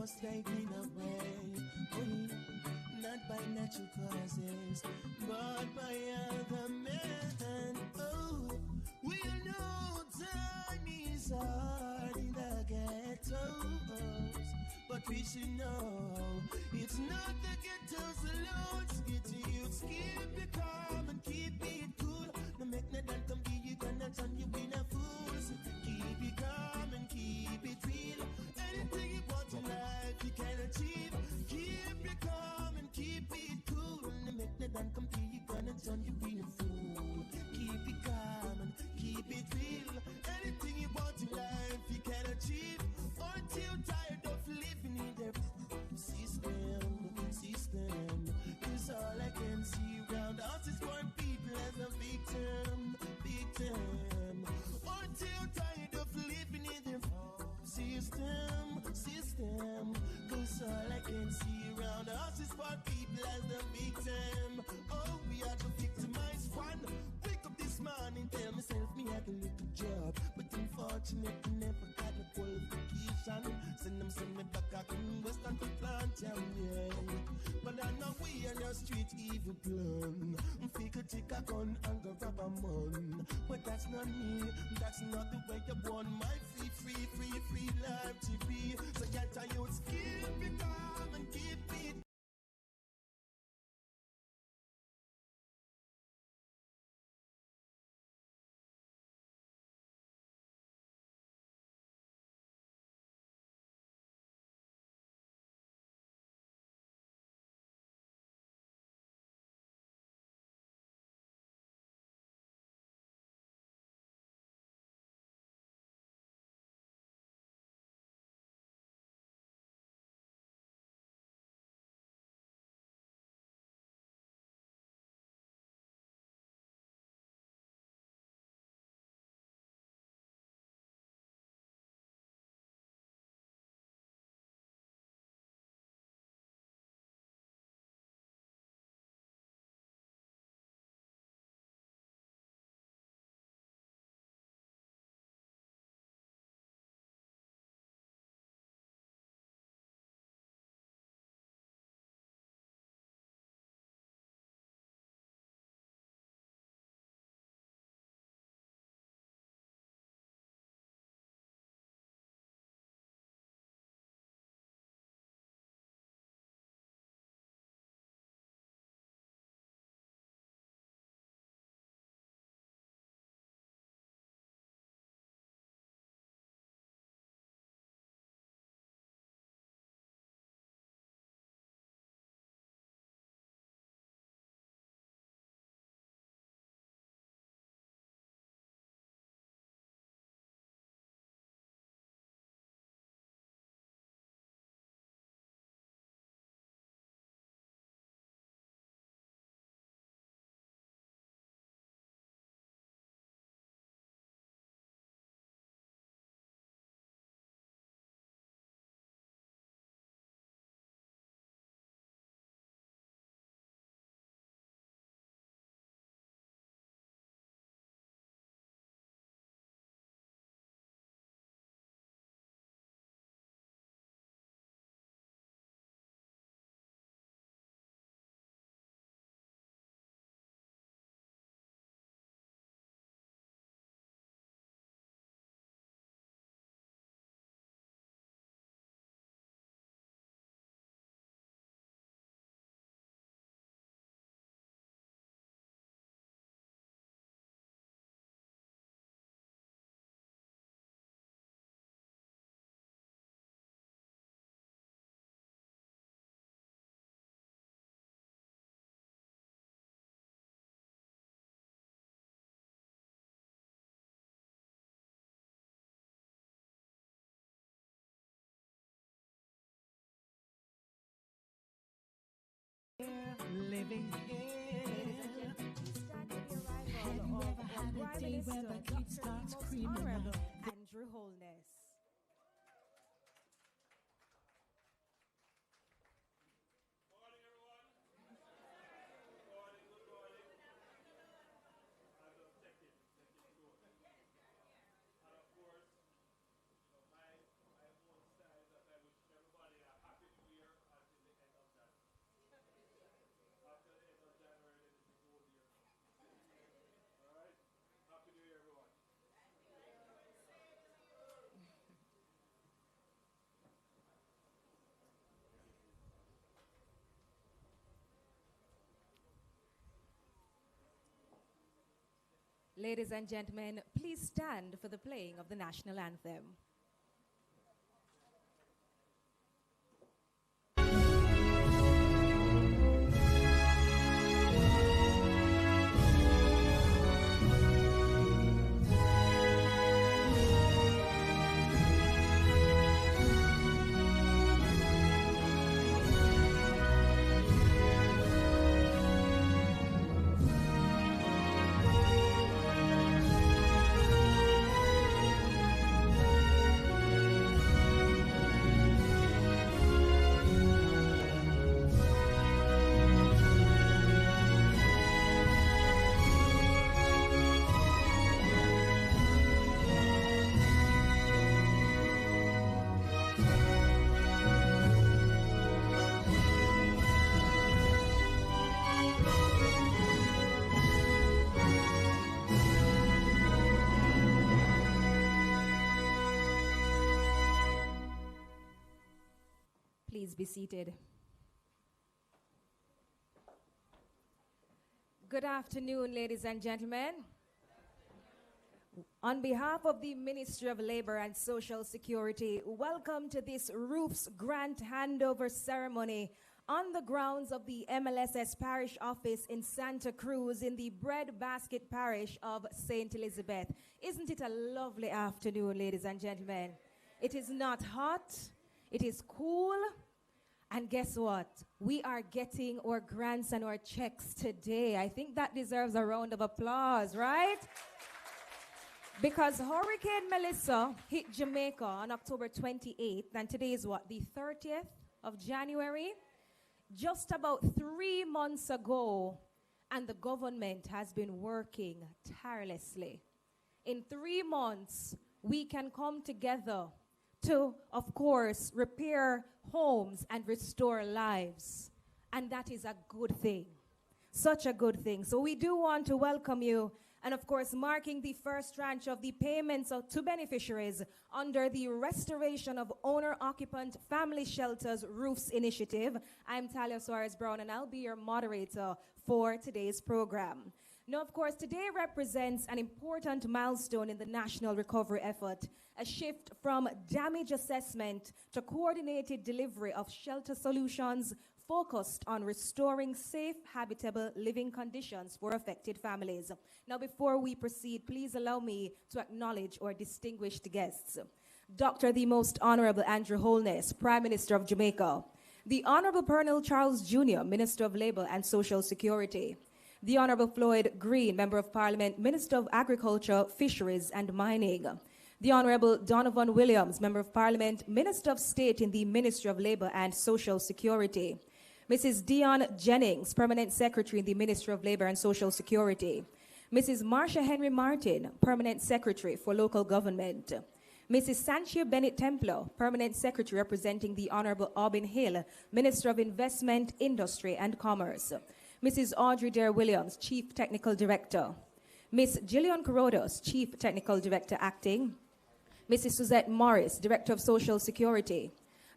was taken away. Not by natural causes, but by other men. Oh, we know time is hard in the ghettos, but we should know it's not the ghettos alone. It's getting youths. Keep it calm and keep it cool. No make no done come give you gonna turn you in a fool. So keep it calm and keep it real. Anything you want in life you can achieve. Keep it calm and keep it cool. No make no done come give you gonna turn you in a fool. Keep it calm and keep it real. Anything you want in life you can achieve. Until tired of living in the system. Cause all I can see around us is one people as a victim. Until tired of living in the system. Cause all I can see around us is one people as the victim. Oh, we are the victimized one. Wake up this morning, tell myself me I can look a job, but unfortunately never got a qualification. Send them me back I can Western to plant yeah. But I know we on the street evil plan. Figure take a gun and go rob a man. But that's not me, that's not the way you want my free life to be. So get a youth, keep it calm and keep it. Living here. Have you ever had a day where the kid starts screaming out? Andrew Holness. Morning, everyone. Good morning. I just check it through. And of course, my own style that I wish everybody a Ladies and gentlemen, please stand for the playing of the national anthem. Please be seated. Good afternoon, ladies and gentlemen. On behalf of the Ministry of Labor and Social Security, welcome to this ROOFS grant handover ceremony on the grounds of the MLSS Parish Office in Santa Cruz in the Breadbasket Parish of St. Elizabeth. Isn't it a lovely afternoon, ladies and gentlemen? It is not hot, it is cool. And guess what? We are getting our grants and our checks today. I think that deserves a round of applause, right? Because Hurricane Melissa hit Jamaica on October 28th, and today is what, the 30th of January? Just about 3 months ago, and the government has been working tirelessly. In 3 months, we can come together to, of course, repair homes and restore lives. And that is a good thing. Such a good thing. So we do want to welcome you, and of course, marking the first tranche of the payments to beneficiaries under the Restoration of Owner-Occupant Family Shelters ROOFS initiative. I'm Talia Suarez-Brown, and I'll be your moderator for today's program. Now, of course, today represents an important milestone in the national recovery effort, a shift from damage assessment to coordinated delivery of shelter solutions focused on restoring safe, habitable living conditions for affected families. Now, before we proceed, please allow me to acknowledge our distinguished guests. Dr. the Most Honorable Andrew Holness, Prime Minister of Jamaica. The Honorable Colonel Charles Jr., Minister of Labor and Social Security. The Honorable Floyd Green, Member of Parliament, Minister of Agriculture, Fisheries and Mining. The Honorable Donovan Williams, Member of Parliament, Minister of State in the Ministry of Labor and Social Security. Mrs. Dion Jennings, Permanent Secretary in the Ministry of Labor and Social Security. Mrs. Marsha Henry Martin, Permanent Secretary for Local Government. Mrs. Sanchia Bennett Templar, Permanent Secretary representing the Honorable Aubin Hill, Minister of Investment, Industry and Commerce. Mrs. Audrey Dare Williams, Chief Technical Director. Ms. Gillian Corodos, Chief Technical Director Acting. Mrs. Suzette Morris, Director of Social Security.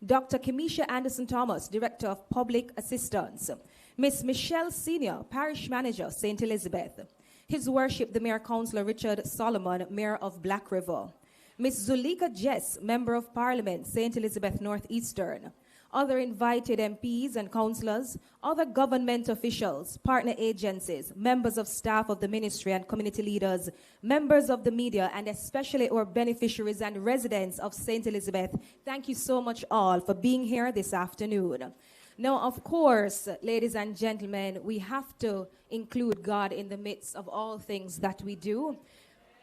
Dr. Kemisha Anderson Thomas, Director of Public Assistance. Ms. Michelle Senior, Parish Manager, St. Elizabeth. His Worship, the Mayor Councillor Richard Solomon, Mayor of Black River. Ms. Zulika Jess, Member of Parliament, St. Elizabeth Northeastern. Other invited MPs and councillors, other government officials, partner agencies, members of staff of the ministry and community leaders, members of the media, and especially our beneficiaries and residents of St. Elizabeth. Thank you so much all for being here this afternoon. Now, of course, ladies and gentlemen, we have to include God in the midst of all things that we do.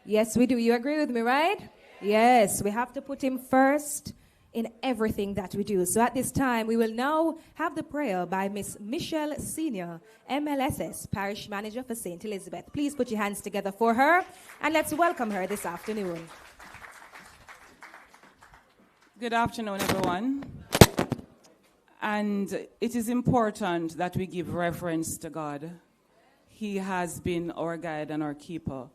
Yes, we do. You agree with me, right? Yes, we have to put him first in everything that we do. So at this time, we will now have the prayer by Miss Michelle Senior, MLSS Parish Manager for St. Elizabeth. Please put your hands together for her, and let's welcome her this afternoon. Good afternoon, everyone. And it is important that we give reference to God. He has been our guide and our keeper.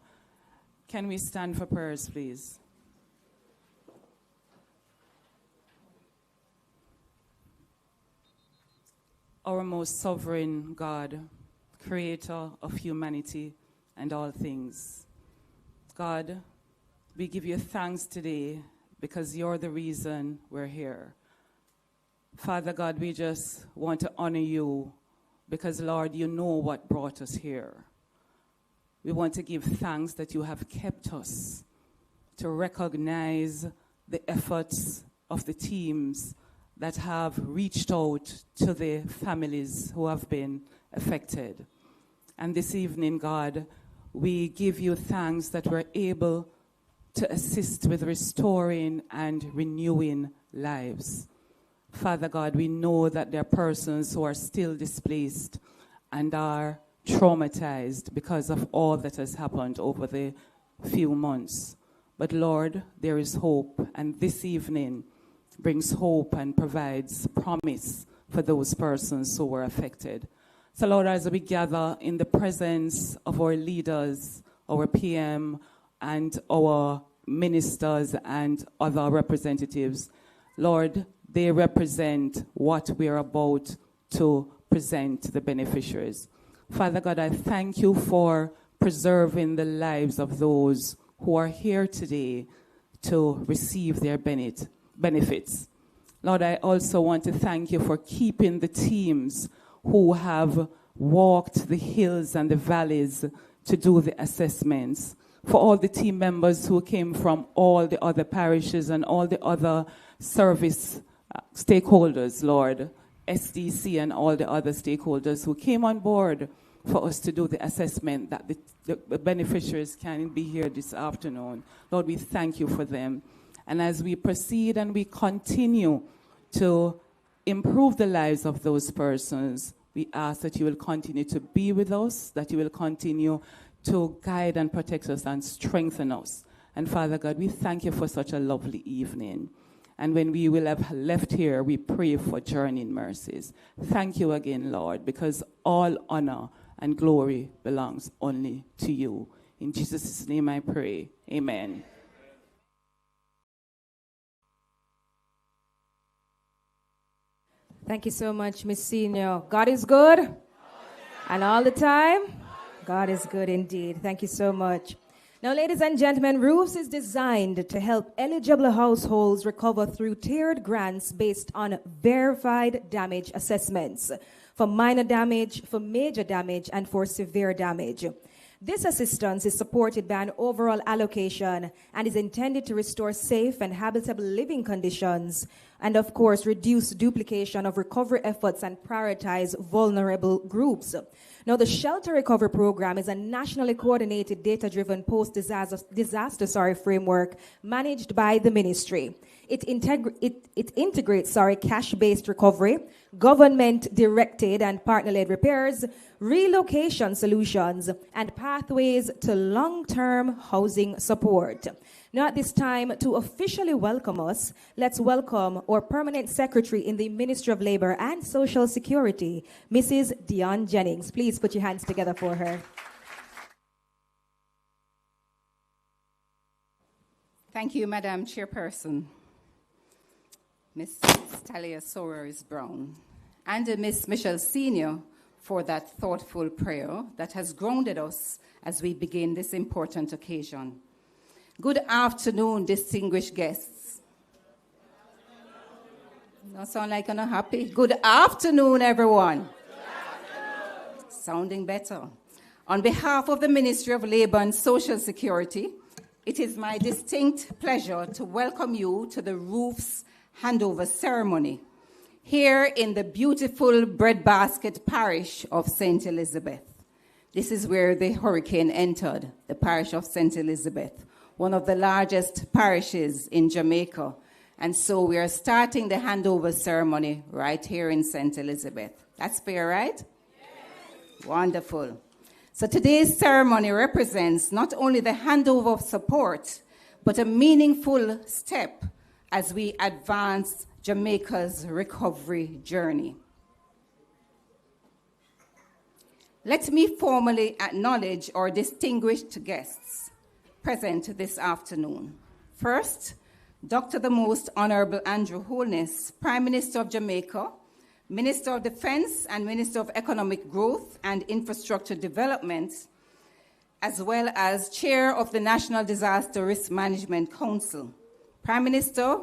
Can we stand for prayers, please? Our most sovereign God, creator of humanity and all things, God, we give you thanks today because you're the reason we're here. Father God, we just want to honor you because, Lord, you know what brought us here. We want to give thanks that you have kept us, to recognize the efforts of the teams that have reached out to the families who have been affected. And this evening, God, we give you thanks that we're able to assist with restoring and renewing lives. Father God, we know that there are persons who are still displaced and are traumatized because of all that has happened over the few months. But Lord, there is hope, and this evening brings hope and provides promise for those persons who were affected. So Lord, as we gather in the presence of our leaders, our PM, and our ministers and other representatives, Lord, they represent what we're about to present to the beneficiaries. Father God, I thank you for preserving the lives of those who are here today to receive their benefits. Lord, I also want to thank you for keeping the teams who have walked the hills and the valleys to do the assessments, for all the team members who came from all the other parishes and all the other service stakeholders, Lord, SDC and all the other stakeholders who came on board for us to do the assessment that the beneficiaries can be here this afternoon. Lord, we thank you for them. And as we proceed and we continue to improve the lives of those persons, we ask that you will continue to be with us, that you will continue to guide and protect us and strengthen us. And Father God, we thank you for such a lovely evening. And when we will have left here, we pray for journeying mercies. Thank you again, Lord, because all honor and glory belongs only to you. In Jesus' name I pray. Amen. Thank you so much, Miss Senior. God is good. And all the time, God is good indeed. Thank you so much. Now, ladies and gentlemen, ROOFS is designed to help eligible households recover through tiered grants based on verified damage assessments for minor damage, for major damage, and for severe damage. This assistance is supported by an overall allocation and is intended to restore safe and habitable living conditions and, of course, reduce duplication of recovery efforts and prioritize vulnerable groups. Now, the Shelter Recovery Program is a nationally coordinated, data-driven post-disaster framework managed by the ministry. It integrates cash-based recovery, government-directed and partner-led repairs, relocation solutions, and pathways to long-term housing support. Now, at this time, to officially welcome us, let's welcome our Permanent Secretary in the Ministry of Labor and Social Security, Mrs. Dion Jennings. Please put your hands together for her. Thank you, Madam Chairperson, Ms. Talia Sorers-Brown, and Ms. Michelle Senior for that thoughtful prayer that has grounded us as we begin this important occasion. Good afternoon, distinguished guests. Don't sound like you're not happy. Good afternoon, everyone. Good afternoon. Sounding better. On behalf of the Ministry of Labor and Social Security, it is my distinct pleasure to welcome you to the ROOFS handover ceremony here in the beautiful Breadbasket parish of St. Elizabeth. This is where the hurricane entered, the parish of St. Elizabeth, one of the largest parishes in Jamaica. And so we are starting the handover ceremony right here in St. Elizabeth. That's fair, right? Yes. Wonderful. So today's ceremony represents not only the handover of support, but a meaningful step as we advance Jamaica's recovery journey. Let me formally acknowledge our distinguished guests present this afternoon. First, Dr. the Most Honorable Andrew Holness, Prime Minister of Jamaica, Minister of Defense and Minister of Economic Growth and Infrastructure Development, as well as Chair of the National Disaster Risk Management Council. Prime Minister,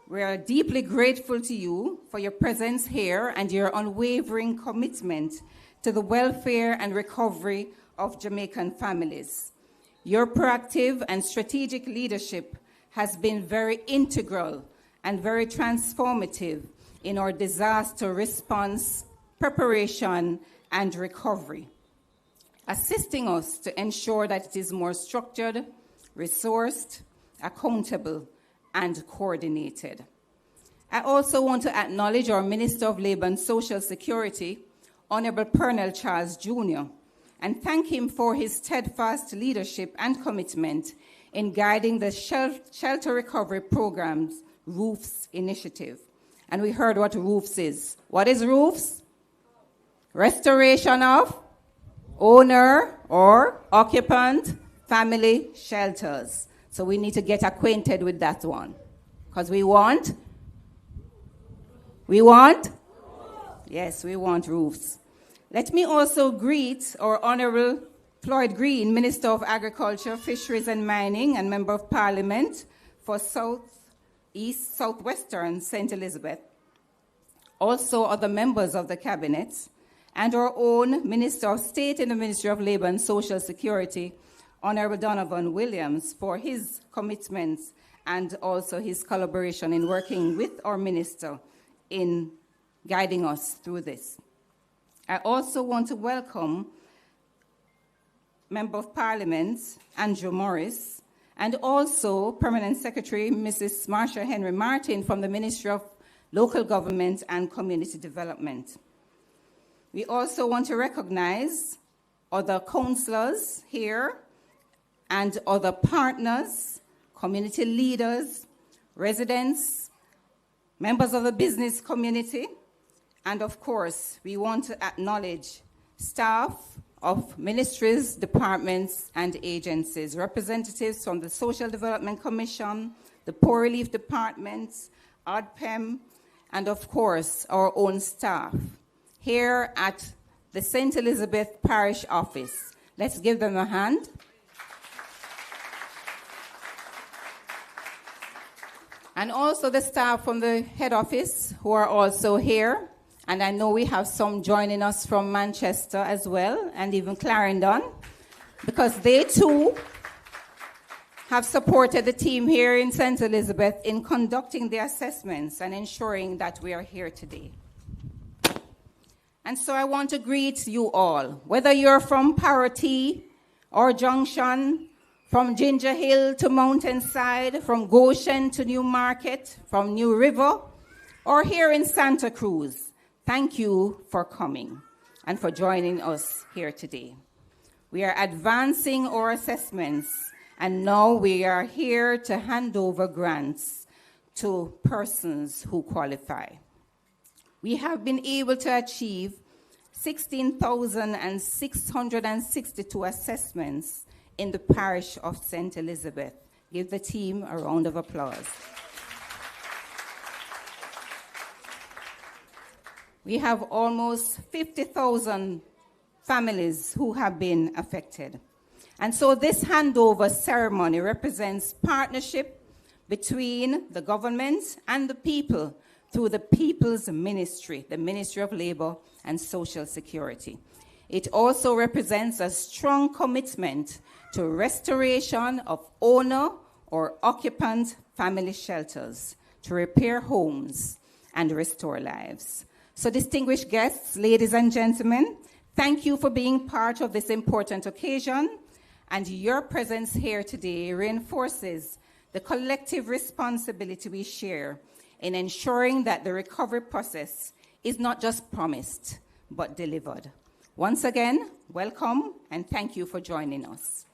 we are deeply grateful to you for your presence here and your unwavering commitment to the welfare and recovery of Jamaican families. Your proactive and strategic leadership has been very integral and very transformative in our disaster response, preparation, and recovery, assisting us to ensure that it is more structured, resourced, accountable, and coordinated. I also want to acknowledge our Minister of Labour and Social Security, Honourable Pernell Charles Jr., and thank him for his steadfast leadership and commitment in guiding the Shelter Recovery Program's ROOFS initiative. And we heard what ROOFS is. What is ROOFS? Restoration of owner or occupant family shelters. So we need to get acquainted with that one. Because we want? Yes, we want roofs. Let me also greet our Honourable Floyd Green, Minister of Agriculture, Fisheries and Mining, and Member of Parliament for Southwestern St. Elizabeth. Also other members of the Cabinet, and our own Minister of State in the Ministry of Labour and Social Security, Honourable Donovan Williams, for his commitments and also his collaboration in working with our Minister in guiding us through this. I also want to welcome Member of Parliament Andrew Morris and also Permanent Secretary Mrs. Marsha Henry Martin from the Ministry of Local Government and Community Development. We also want to recognize other councillors here and other partners, community leaders, residents, members of the business community, and of course, we want to acknowledge staff of ministries, departments, and agencies, representatives from the Social Development Commission, the Poor Relief Department, ODPEM, and of course, our own staff here at the St. Elizabeth Parish Office. Let's give them a hand. And also the staff from the head office who are also here. And I know we have some joining us from Manchester as well, and even Clarendon, because they too have supported the team here in St. Elizabeth in conducting the assessments and ensuring that we are here today. And so I want to greet you all, whether you're from Parati or Junction, from Ginger Hill to Mountainside, from Goshen to Newmarket, from New River, or here in Santa Cruz. Thank you for coming and for joining us here today. We are advancing our assessments, and now we are here to hand over grants to persons who qualify. We have been able to achieve 16,662 assessments in the parish of St. Elizabeth. Give the team a round of applause. We have almost 50,000 families who have been affected. And so this handover ceremony represents partnership between the government and the people through the People's Ministry, the Ministry of Labour and Social Security. It also represents a strong commitment to restoration of owner or occupant family shelters, to repair homes and restore lives. So distinguished guests, ladies and gentlemen, thank you for being part of this important occasion, and your presence here today reinforces the collective responsibility we share in ensuring that the recovery process is not just promised, but delivered. Once again, welcome, and thank you for joining us.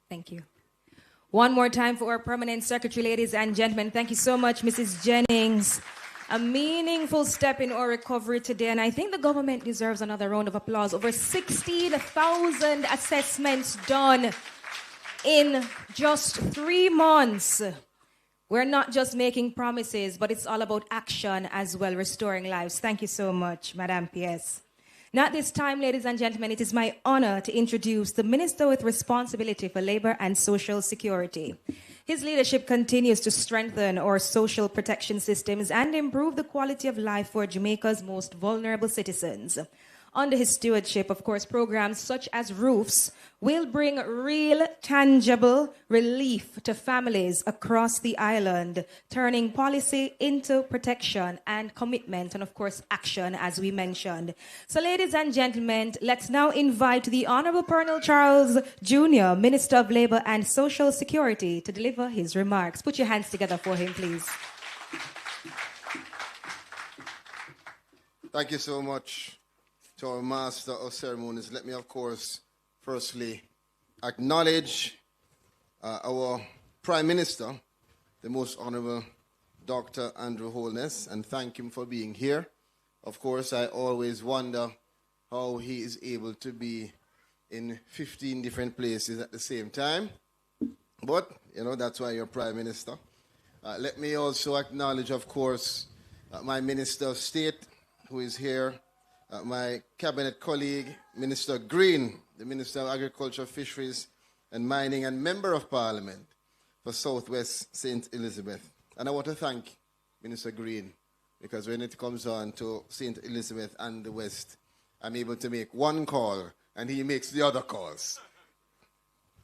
Thank you. One more time for our permanent secretary, ladies and gentlemen. Thank you so much, Mrs. Jennings. A meaningful step in our recovery today, and I think the government deserves another round of applause. Over 16,000 assessments done in just 3 months. We're not just making promises, but it's all about action as well, restoring lives. Thank you so much, Madame P.S. Now at this time, ladies and gentlemen, it is my honor to introduce the Minister with Responsibility for Labor and Social Security. His leadership continues to strengthen our social protection systems and improve the quality of life for Jamaica's most vulnerable citizens. Under his stewardship, of course, programs such as ROOFS will bring real, tangible relief to families across the island, turning policy into protection and commitment and, of course, action, as we mentioned. So, ladies and gentlemen, let's now invite the Honorable Colonel Charles Jr., Minister of Labour and Social Security, to deliver his remarks. Put your hands together for him, please. Thank you so much to our Master of Ceremonies. Let me, of course, firstly acknowledge our Prime Minister, the Most Honorable Dr. Andrew Holness, and thank him for being here. Of course, I always wonder how he is able to be in 15 different places at the same time. But, you know, that's why you're Prime Minister. Let me also acknowledge, of course, my Minister of State, who is here, my cabinet colleague, Minister Green, the Minister of Agriculture, Fisheries and Mining, and Member of Parliament for Southwest St. Elizabeth. And I want to thank Minister Green, because when it comes on to St. Elizabeth and the West, I'm able to make one call, and he makes the other calls.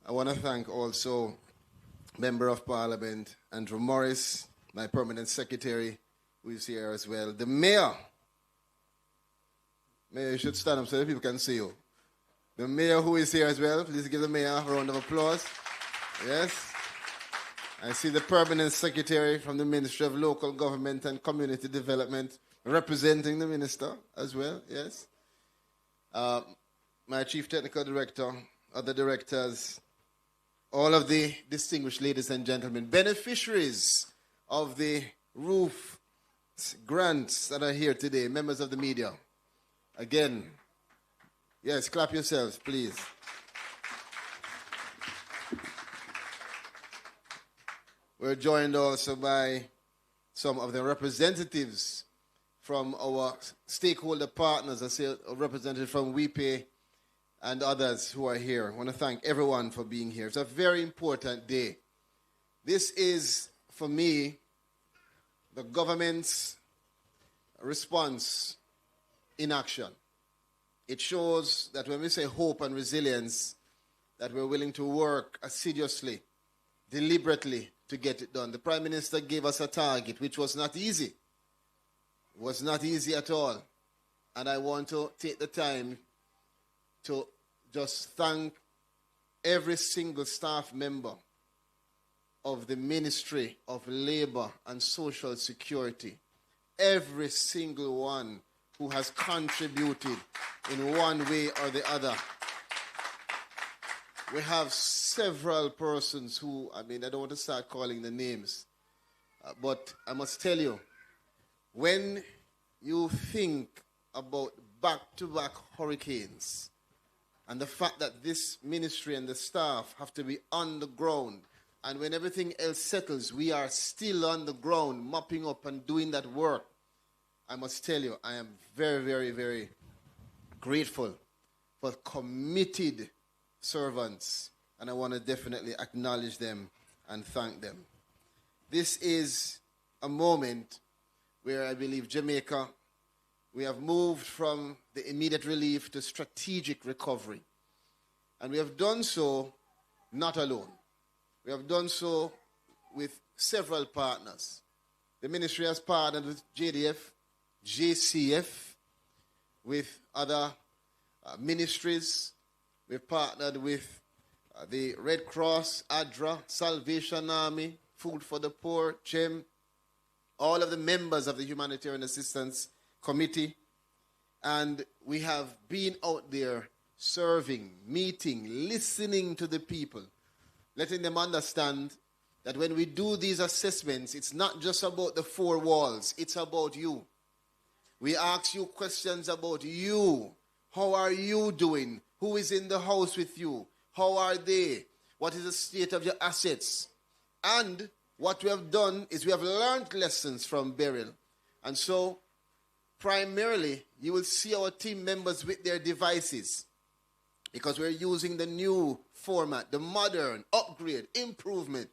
I want to thank also Member of Parliament Andrew Morris, my Permanent Secretary, who is here as well, the Mayor. Mayor, you should stand up so that people can see you. The Mayor who is here as well. Please give the Mayor a round of applause. Yes. I see the Permanent Secretary from the Ministry of Local Government and Community Development representing the Minister as well. Yes. My Chief Technical Director, other directors, all of the distinguished ladies and gentlemen, beneficiaries of the ROOF grants that are here today, members of the media. Again, yes, clap yourselves, please. We're joined also by some of the representatives from our stakeholder partners, I say a representative from WePay and others who are here. I want to thank everyone for being here. It's a very important day. This is, for me, the government's response in action. It shows that when we say hope and resilience, that we're willing to work assiduously, deliberately to get it done. The Prime Minister gave us a target, which was not easy. It was not easy at all. And I want to take the time to just thank every single staff member of the Ministry of Labour and Social Security. Every single one who has contributed in one way or the other. We have several persons who, I don't want to start calling the names, but I must tell you, when you think about back-to-back hurricanes and the fact that this ministry and the staff have to be on the ground, and when everything else settles, we are still on the ground, mopping up and doing that work, I must tell you, I am very, very, very grateful for committed servants, and I want to definitely acknowledge them and thank them. This is a moment where I believe Jamaica, we have moved from the immediate relief to strategic recovery. And we have done so not alone. We have done so with several partners. The ministry has partnered with JDF, JCF, with other ministries. We've partnered with the Red Cross, ADRA, Salvation Army, Food for the Poor, CHEM, all of the members of the Humanitarian Assistance Committee. And we have been out there serving, meeting, listening to the people, letting them understand that when we do these assessments, it's not just about the four walls, it's about you. We ask you questions about you. How are you doing? Who is in the house with you? How are they? What is the state of your assets? And what we have done is we have learned lessons from Beryl. And so, primarily, you will see our team members with their devices because we're using the new format, the modern, upgrade, improvement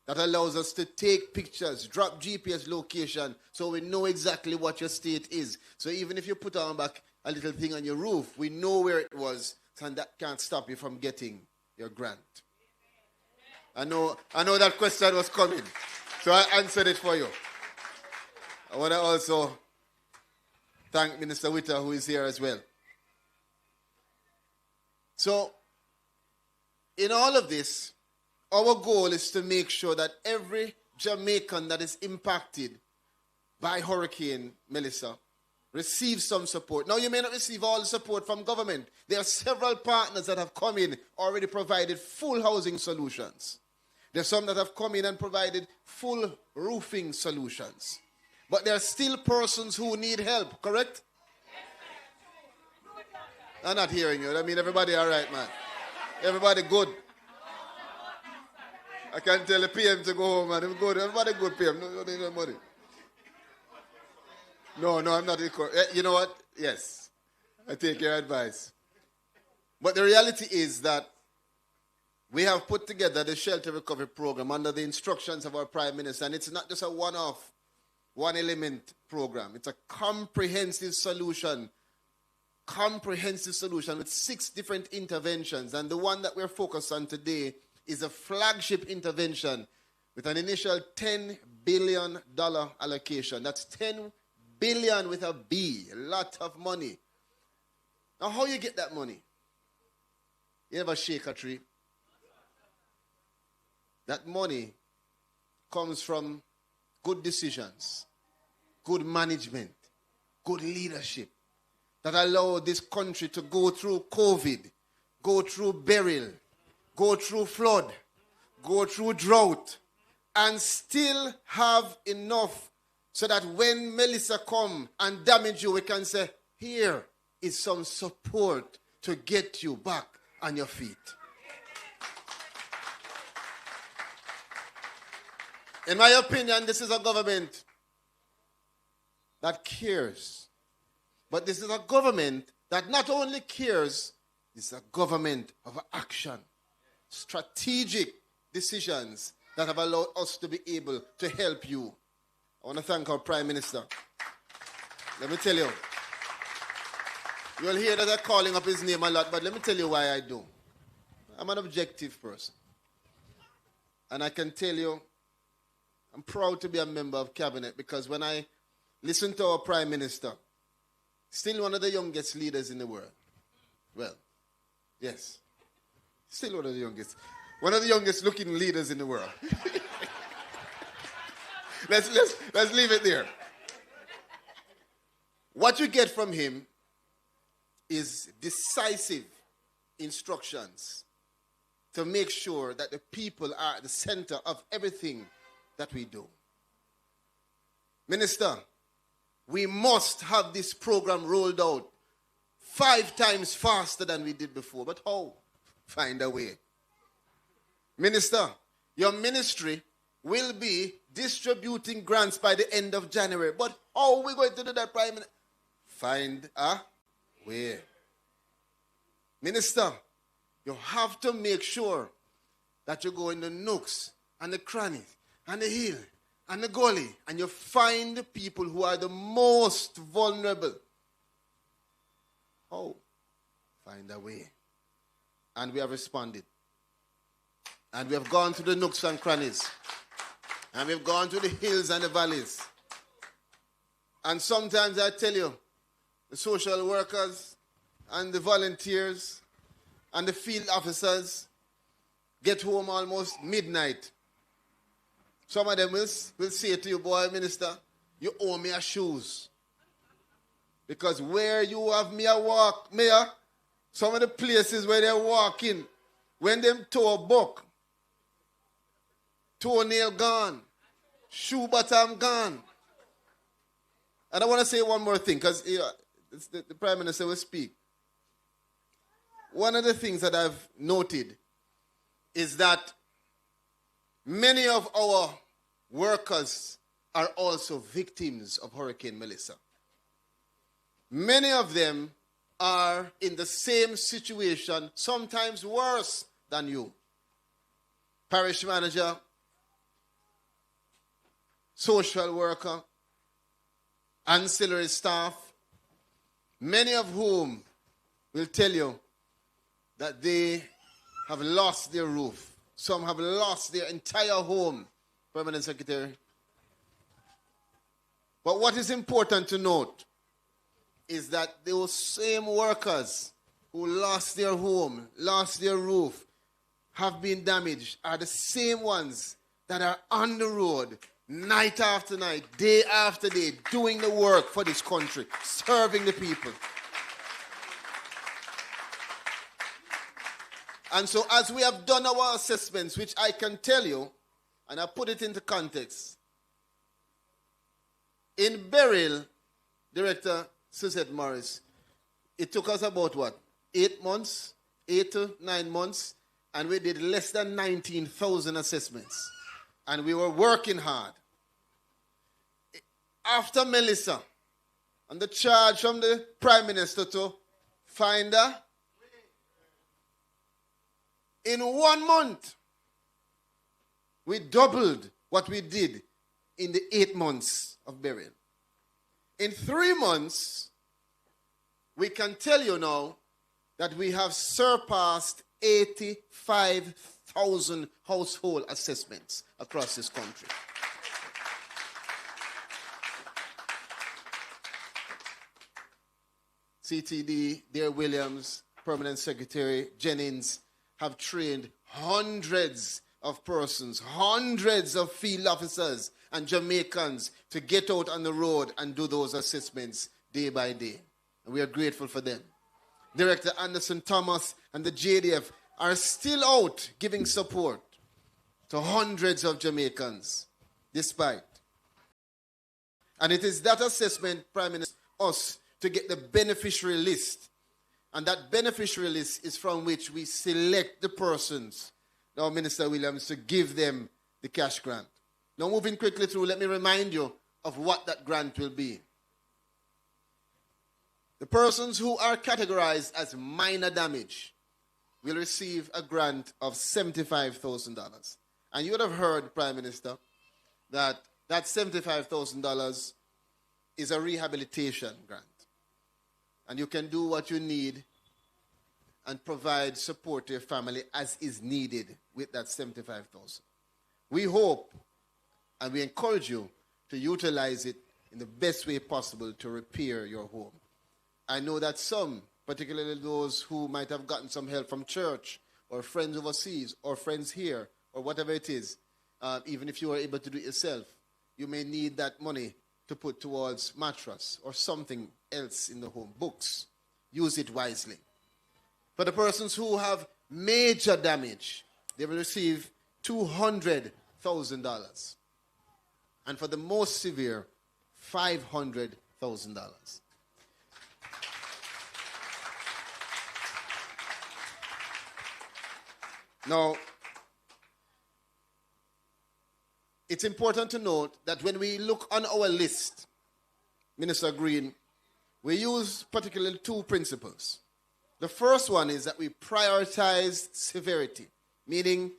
that allows us to take pictures, drop GPS location so we know exactly what your state is. So even if you put on back a little thing on your roof, we know where it was, and that can't stop you from getting your grant. I know that question was coming, so I answered it for you. I want to also thank Minister Witter, who is here as well. So, in all of this, our goal is to make sure that every Jamaican that is impacted by Hurricane Melissa receives some support. Now, you may not receive all the support from government. There are several partners that have come in, already provided full housing solutions. There are some that have come in and provided full roofing solutions. But there are still persons who need help, correct? I'm not hearing you. I mean, everybody all right, man? Everybody good? I can tell the PM to go home, man. Everybody good, PM. No need no money. No, I'm not. You know what? Yes. I take your advice. But the reality is that we have put together the shelter recovery program under the instructions of our Prime Minister. And it's not just a one-off, one-element program. It's a comprehensive solution with 6 different interventions. And the one that we're focused on today is a flagship intervention with an initial $10 billion allocation. That's 10 billion with a B, a lot of money. Now, how you get that money? You ever shake a tree? That money comes from good decisions, good management, good leadership that allow this country to go through COVID, go through burial, go through flood, go through drought, and still have enough so that when Melissa come and damage you, we can say, here is some support to get you back on your feet. In my opinion, this is a government that cares. But this is a government that not only cares, it's a government of action. Strategic decisions that have allowed us to be able to help you. I want to thank our Prime Minister. Let me tell you. You'll hear that I'm calling up his name a lot, but let me tell you why I do. I'm an objective person. And I can tell you, I'm proud to be a member of cabinet because when I listen to our Prime Minister, still one of the youngest leaders in the world. Well, yes. Still one of the youngest. One of the youngest looking leaders in the world. Let's leave it there. What you get from him is decisive instructions to make sure that the people are at the center of everything that we do. Minister, we must have this program rolled out 5 times faster than we did before. But how? Find a way. Minister, your ministry will be distributing grants by the end of January. But how are we going to do that, Prime Minister? Find a way. Minister, you have to make sure that you go in the nooks and the crannies and the hill and the gully and you find the people who are the most vulnerable. How? Find a way. And we have responded. And we have gone to the nooks and crannies. And we've gone to the hills and the valleys. And sometimes I tell you, the social workers and the volunteers and the field officers get home almost midnight. Some of them will say to you, boy, Minister, you owe me a shoes. Because where you have me a walk, Mayor, some of the places where they're walking, when them tow a buck, toenail gone, shoe bottom gone. And I want to say one more thing, because the Prime Minister will speak. One of the things that I've noted is that many of our workers are also victims of Hurricane Melissa. Many of them are in the same situation, sometimes worse than you. Parish manager, social worker, ancillary staff, many of whom will tell you that they have lost their roof. Some have lost their entire home, Permanent Secretary. But what is important to note is that those same workers who lost their home, lost their roof, have been damaged, are the same ones that are on the road night after night, day after day, doing the work for this country, serving the people. And so as we have done our assessments, which I can tell you, and I put it into context, in Beryl, Director Suzette Morris, it took us about what? 8 months, 8 to 9 months, and we did less than 19,000 assessments. And we were working hard. After Melissa, and the charge from the Prime Minister to find her, in 1 month, we doubled what we did in the 8 months of burial. In 3 months, we can tell you now that we have surpassed 85,000 household assessments across this country. CTD, Dear Williams, Permanent Secretary Jennings have trained hundreds of persons, hundreds of field officers and Jamaicans to get out on the road and do those assessments day by day. And we are grateful for them. Director Anderson Thomas and the JDF are still out giving support to hundreds of Jamaicans, despite. And it is that assessment, Prime Minister, us to get the beneficiary list. And that beneficiary list is from which we select the persons, now Minister Williams, to give them the cash grant. Now moving quickly through, let me remind you of what that grant will be. The persons who are categorized as minor damage will receive a grant of $75,000. And you would have heard, Prime Minister, that $75,000 is a rehabilitation grant. And you can do what you need and provide support to your family as is needed with that $75,000. We hope and we encourage you to utilize it in the best way possible to repair your home. I know that some, particularly those who might have gotten some help from church or friends overseas or friends here or whatever it is, even if you are able to do it yourself, you may need that money to put towards mattress or something else in the home, books. Use it wisely. For the persons who have major damage, they will receive $200,000. And for the most severe, $500,000. Now, it's important to note that when we look on our list, Minister Green, we use particularly 2 principles. The first one is that we prioritize severity, meaning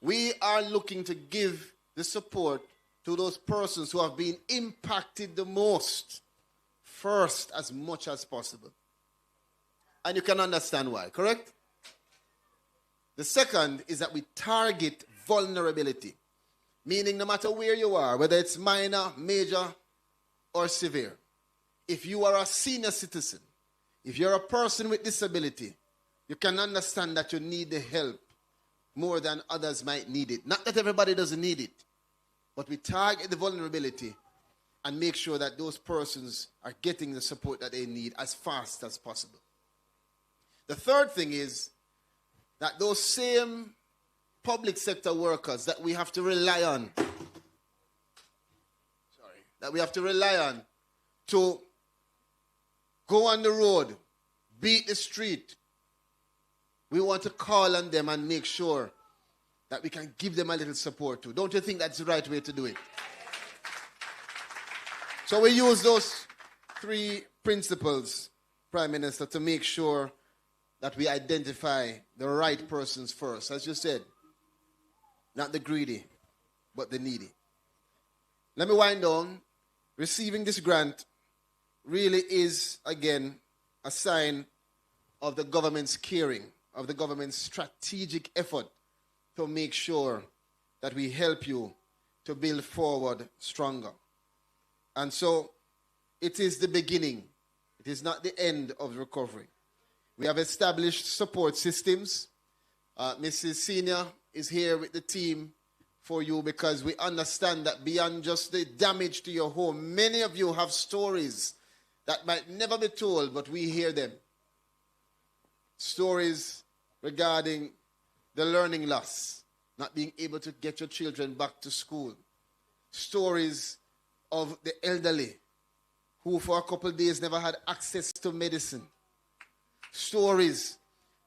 we are looking to give the support to those persons who have been impacted the most first as much as possible. And you can understand why, correct? The second is that we target vulnerability, meaning no matter where you are, whether it's minor, major, or severe, if you are a senior citizen, if you're a person with disability, you can understand that you need the help more than others might need it. Not that everybody doesn't need it, but we target the vulnerability and make sure that those persons are getting the support that they need as fast as possible. The third thing is that those same public sector workers that we have to rely on. That we have to rely on to go on the road, beat the street. We want to call on them and make sure that we can give them a little support too. Don't you think that's the right way to do it? So we use those 3 principles, Prime Minister, to make sure that we identify the right persons first. As you said, not the greedy, but the needy. Let me wind down. Receiving this grant really is, again, a sign of the government's caring, of the government's strategic effort to make sure that we help you to build forward stronger. And so it is the beginning. It is not the end of recovery. We have established support systems. Mrs. Senior is here with the team for you because we understand that beyond just the damage to your home, many of you have stories that might never be told, but we hear them. Stories regarding the learning loss, not being able to get your children back to school. Stories of the elderly who for a couple of days never had access to medicine. Stories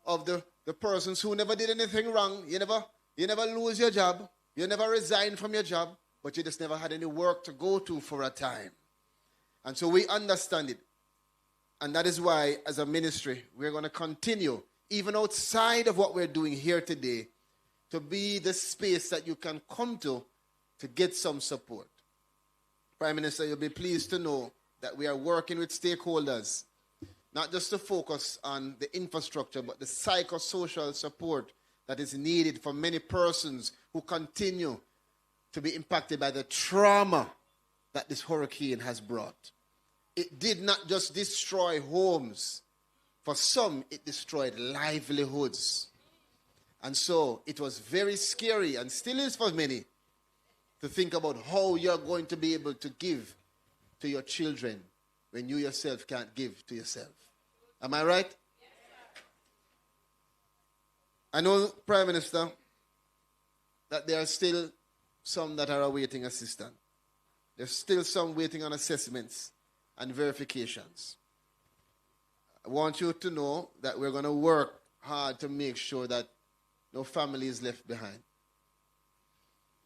of the persons who never did anything wrong. You never lose your job. You never resigned from your job, but you just never had any work to go to for a time. And so we understand it. And that is why, as a ministry, we're going to continue, even outside of what we're doing here today, to be the space that you can come to get some support. Prime Minister, you'll be pleased to know that we are working with stakeholders, not just to focus on the infrastructure, but the psychosocial support that is needed for many persons who continue to be impacted by the trauma that this hurricane has brought. It did not just destroy homes. For some, it destroyed livelihoods. And so it was very scary, and still is for many, to think about how you're going to be able to give to your children when you yourself can't give to yourself. Am I right? I know, Prime Minister, that there are still some that are awaiting assistance. There's still some waiting on assessments and verifications. I want you to know that we're going to work hard to make sure that no family is left behind.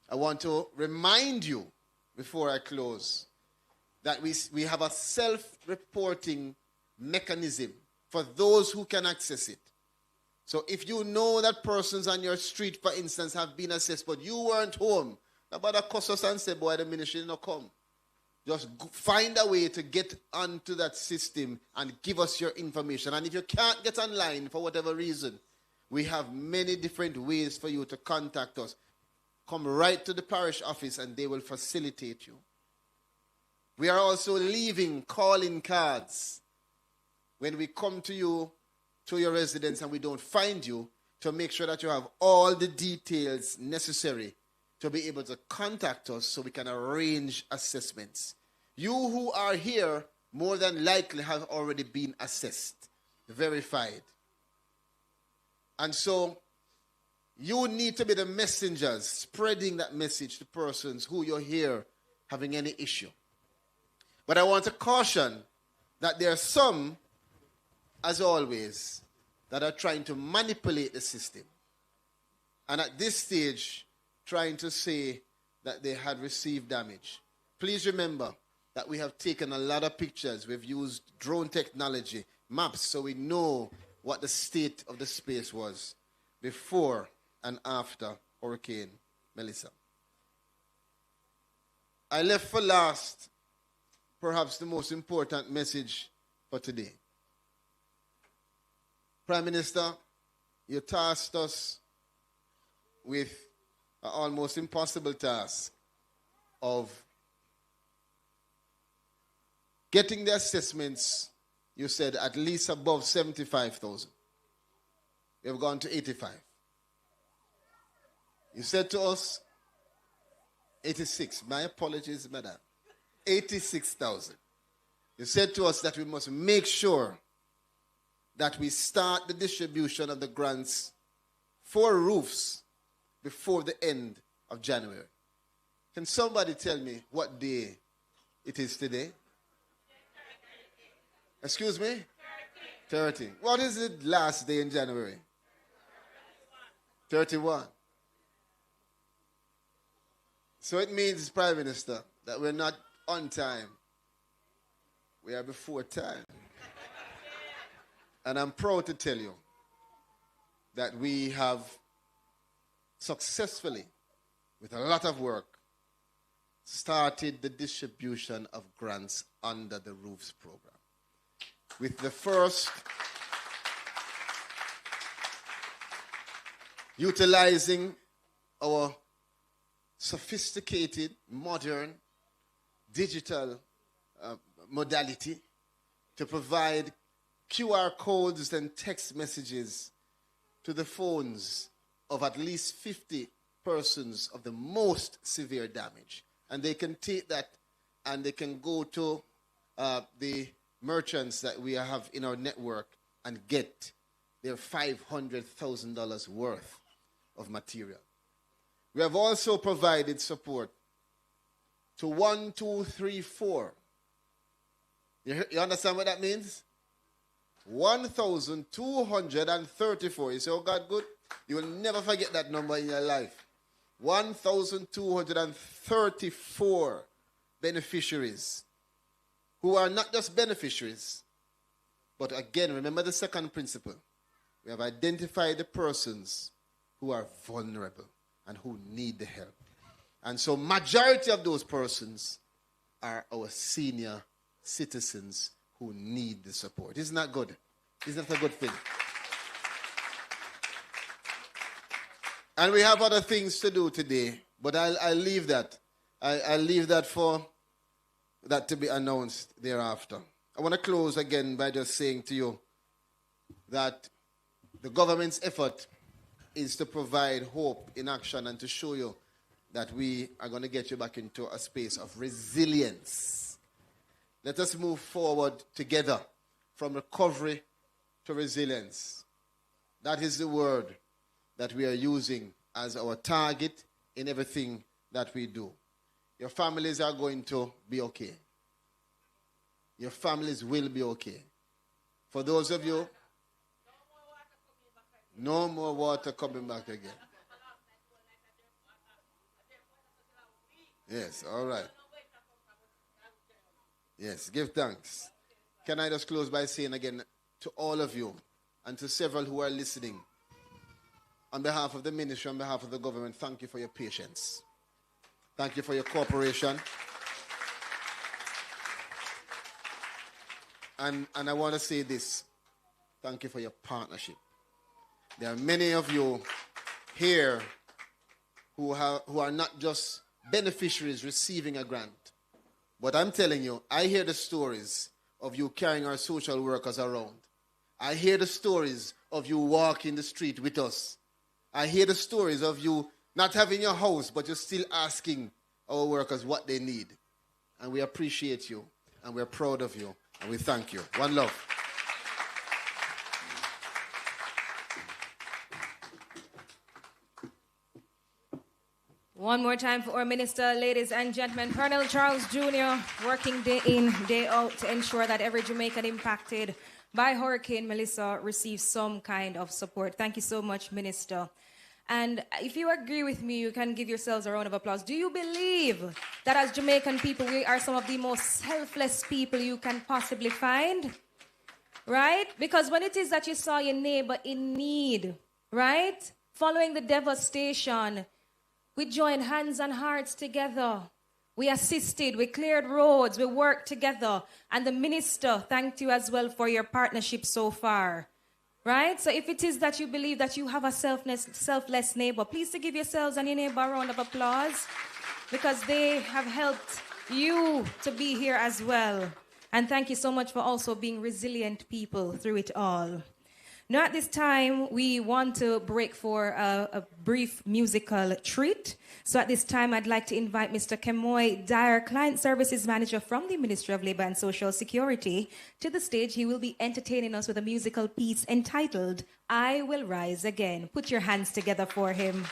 I want to remind you, before I close, that we have a self-reporting mechanism for those who can access it. So if you know that persons on your street, for instance, have been assessed, but you weren't home, nobody cuss us and say, boy, the ministry did not come. Just find a way to get onto that system and give us your information. And if you can't get online for whatever reason, we have many different ways for you to contact us. Come right to the parish office and they will facilitate you. We are also leaving calling cards when we come to you, to your residence, and we don't find you, to make sure that you have all the details necessary to be able to contact us so we can arrange assessments. You who are here more than likely have already been assessed, verified. And so you need to be the messengers spreading that message to persons who you're here having any issue. But I want to caution that there are some, as always, that are trying to manipulate the system. And at this stage, trying to say that they had received damage. Please remember that we have taken a lot of pictures. We've used drone technology, maps, so we know what the state of the space was before and after Hurricane Melissa. I left for last perhaps the most important message for today. Prime Minister, you tasked us with an almost impossible task of getting the assessments, you said, at least above 75,000. We have gone to 85. You said to us, 86. My apologies, madam. 86,000. You said to us that we must make sure that we start the distribution of the grants for roofs before the end of January. Can somebody tell me what day it is today? Excuse me? 30. What is the last day in January? 31. So it means, Prime Minister, that we're not on time. We are before time. And I'm proud to tell you that we have successfully, with a lot of work, started the distribution of grants under the ROOFS program. With the first utilizing our sophisticated, modern, digital modality to provide QR codes and text messages to the phones of at least 50 persons of the most severe damage. And they can take that and they can go to the merchants that we have in our network and get their $500,000 worth of material. We have also provided support to 1, 2, 3, 4. You understand what that means? 1,234. You say, oh God, good. You will never forget that number in your life. 1,234 beneficiaries who are not just beneficiaries, but again, remember the second principle. We have identified the persons who are vulnerable and who need the help. And so majority of those persons are our senior citizens who need the support. Isn't that good? Isn't that a good thing? And we have other things to do today, but I'll leave that. I'll leave that for that to be announced thereafter. I want to close again by just saying to you that the government's effort is to provide hope in action and to show you that we are going to get you back into a space of resilience. Let us move forward together from recovery to resilience. That is the word that we are using as our target in everything that we do. Your families are going to be okay. Your families will be okay. For those of you, no more water coming back again. Yes, all right. Yes, give thanks. Can I just close by saying again to all of you and to several who are listening, on behalf of the ministry, on behalf of the government, thank you for your patience. Thank you for your cooperation. And I want to say this. Thank you for your partnership. There are many of you here who are not just beneficiaries receiving a grant. But I'm telling you, I hear the stories of you carrying our social workers around. I hear the stories of you walking the street with us. I hear the stories of you not having your house, but you're still asking our workers what they need. And we appreciate you, and we're proud of you, and we thank you. One love. One more time for our minister, ladies and gentlemen. Colonel Charles Jr. working day in, day out to ensure that every Jamaican impacted by Hurricane Melissa receives some kind of support. Thank you so much, Minister. And if you agree with me, you can give yourselves a round of applause. Do you believe that as Jamaican people, we are some of the most selfless people you can possibly find? Right? Because when it is that you saw your neighbor in need, right? Following the devastation, we joined hands and hearts together. We assisted, we cleared roads, we worked together. And the minister thanked you as well for your partnership so far. Right? So if it is that you believe that you have a selfless neighbor, please to give yourselves and your neighbor a round of applause because they have helped you to be here as well. And thank you so much for also being resilient people through it all. Now at this time, we want to break for a brief musical treat. So at this time, I'd like to invite Mr. Kemoy Dyer, Client Services Manager from the Ministry of Labor and Social Security, to the stage. He will be entertaining us with a musical piece entitled, I Will Rise Again. Put your hands together for him.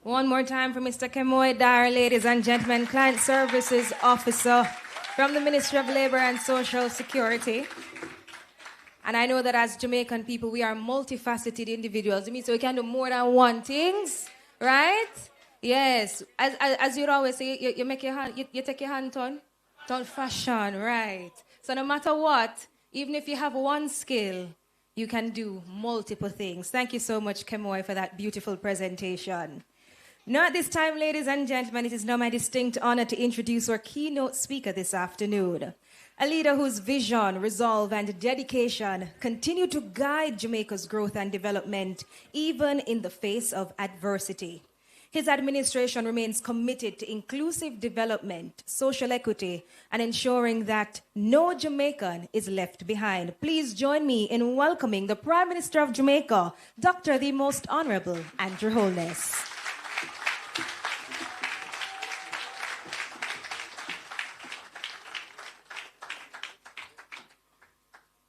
One more time for Mr. Kemoy Dyer, ladies and gentlemen, Client Services Officer from the Ministry of Labor and Social Security. And I know that as Jamaican people, we are multifaceted individuals. It means we can do more than one things, right? Yes. As you'd always say, you make your hand, you take your hand turn fashion, right? So no matter what, even if you have one skill, you can do multiple things. Thank you so much, Kemoy, for that beautiful presentation. Now at this time, ladies and gentlemen, it is now my distinct honor to introduce our keynote speaker this afternoon. A leader whose vision, resolve, and dedication continue to guide Jamaica's growth and development, even in the face of adversity. His administration remains committed to inclusive development, social equity, and ensuring that no Jamaican is left behind. Please join me in welcoming the Prime Minister of Jamaica, Dr. the Most Honorable Andrew Holness.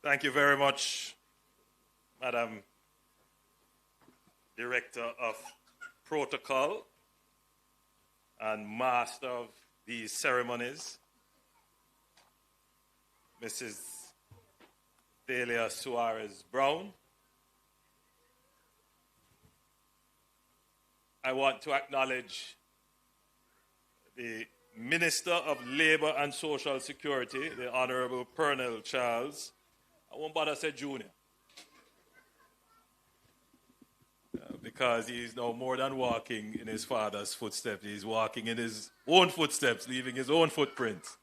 Thank you very much, Madam Director of Protocol and Master of these ceremonies, Mrs. Delia Suarez Brown. I want to acknowledge the Minister of Labor and Social Security, the Honorable Pernell Charles. I won't bother say junior. Because he is now more than walking in his father's footsteps. He's walking in his own footsteps, leaving his own footprints.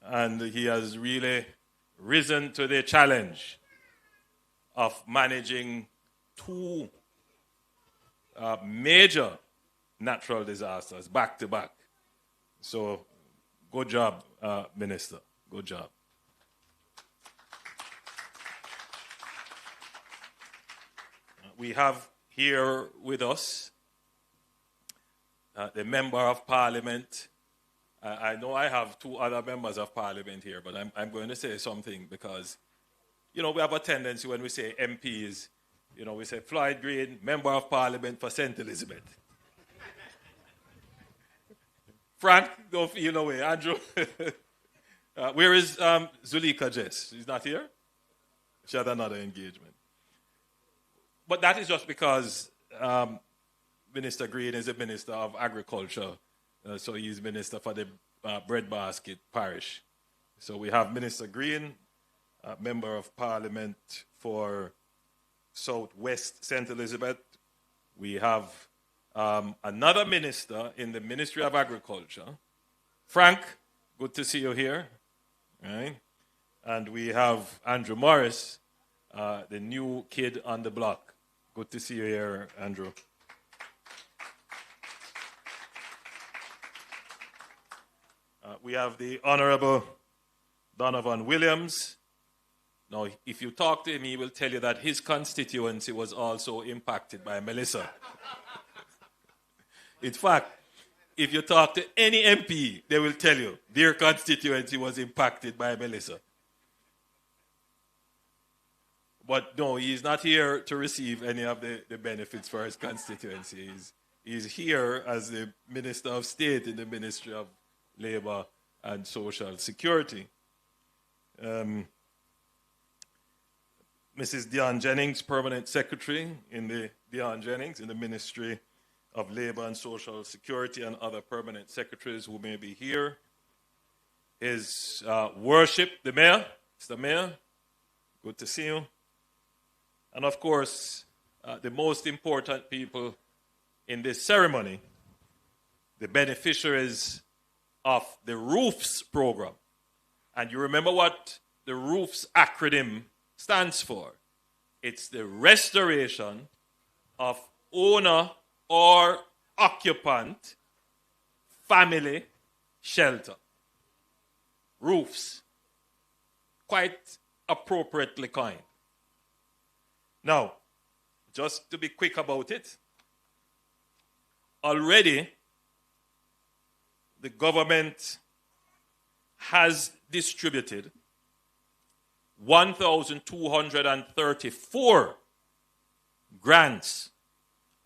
And he has really risen to the challenge of managing two major natural disasters back to back. So, good job, Minister. Good job. We have here with us the Member of Parliament. I know I have two other members of Parliament here, but I'm going to say something because, you know, we have a tendency when we say MPs, you know, we say Floyd Green, Member of Parliament for St. Elizabeth. Frank, don't feel no way. Andrew, where is Zulika Jess? She's not here? She had another engagement. But that is just because Minister Green is a Minister of Agriculture, so he's Minister for the Breadbasket Parish. So we have Minister Green, Member of Parliament for Southwest St. Elizabeth. We have another minister in the Ministry of Agriculture. Frank, good to see you here. Right? And we have Andrew Morris, the new kid on the block. Good to see you here, Andrew. We have the Honorable Donovan Williams. Now, if you talk to him, he will tell you that his constituency was also impacted by Melissa. In fact, if you talk to any MP, they will tell you their constituency was impacted by Melissa. But no, he's not here to receive any of the benefits for his constituency. He's here as the Minister of State in the Ministry of Labor and Social Security. Mrs. Dion Jennings, Permanent Secretary in the Ministry of Labor and Social Security, and other permanent secretaries who may be here. His Worship, the Mayor, Mr. Mayor, good to see you. And of course, the most important people in this ceremony, the beneficiaries of the ROOFS program. And you remember what the ROOFS acronym stands for? It's the restoration of owner or occupant family shelter. ROOFS. Quite appropriately coined. Now, just to be quick about it, already the government has distributed 1,234 grants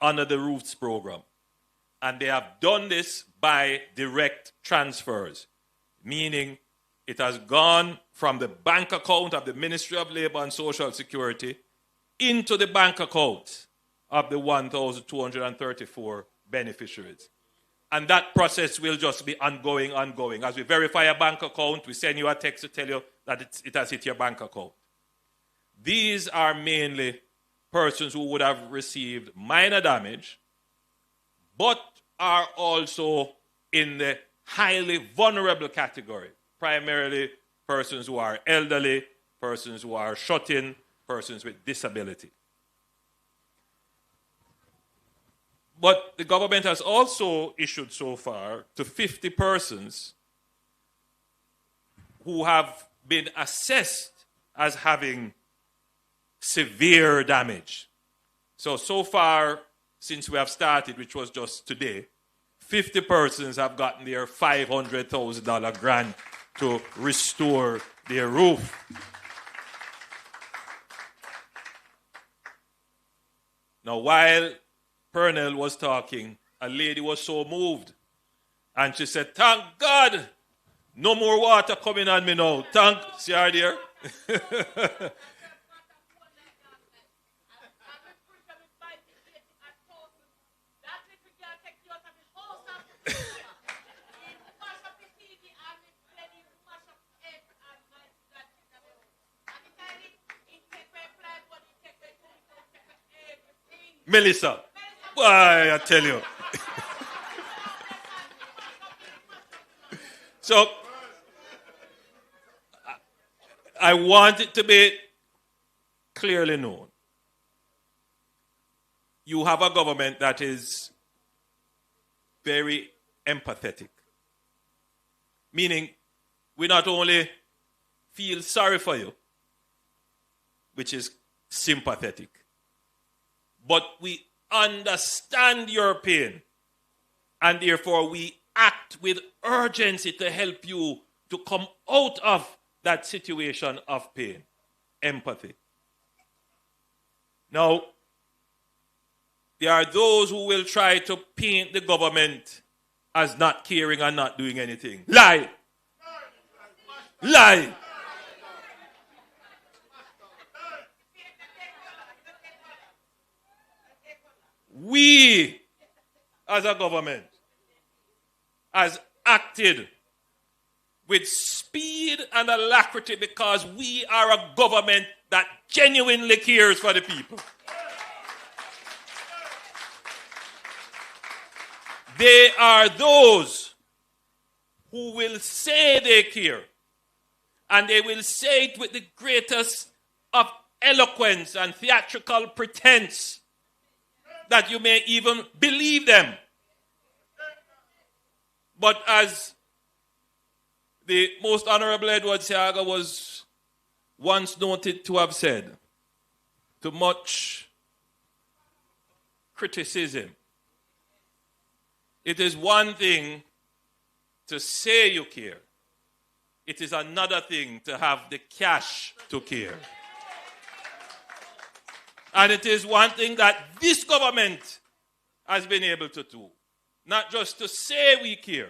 under the ROOFS program. And they have done this by direct transfers, meaning it has gone from the bank account of the Ministry of Labour and Social Security into the bank account of the 1,234 beneficiaries. And that process will just be ongoing. As we verify a bank account, we send you a text to tell you that it has hit your bank account. These are mainly persons who would have received minor damage, but are also in the highly vulnerable category, primarily persons who are elderly, persons who are shut-in, persons with disability. But the government has also issued so far to 50 persons who have been assessed as having severe damage. So far, since we have started, which was just today, 50 persons have gotten their $500,000 grant to restore their roof. Now, while Pernell was talking, a lady was so moved. And she said, thank God, no more water coming on me now. See her there? Melissa, why I tell you. So, I want it to be clearly known. You have a government that is very empathetic. Meaning, we not only feel sorry for you, which is sympathetic, but we understand your pain, and therefore we act with urgency to help you to come out of that situation of pain. Empathy. Now, there are those who will try to paint the government as not caring and not doing anything. Lie! Lie! We, as a government, has acted with speed and alacrity because we are a government that genuinely cares for the people. They are those who will say they care, and they will say it with the greatest of eloquence and theatrical pretense that you may even believe them. But as the Most Honorable Edward Seaga was once noted to have said, to much criticism, it is one thing to say you care. It is another thing to have the cash to care. And it is one thing that this government has been able to do. Not just to say we care,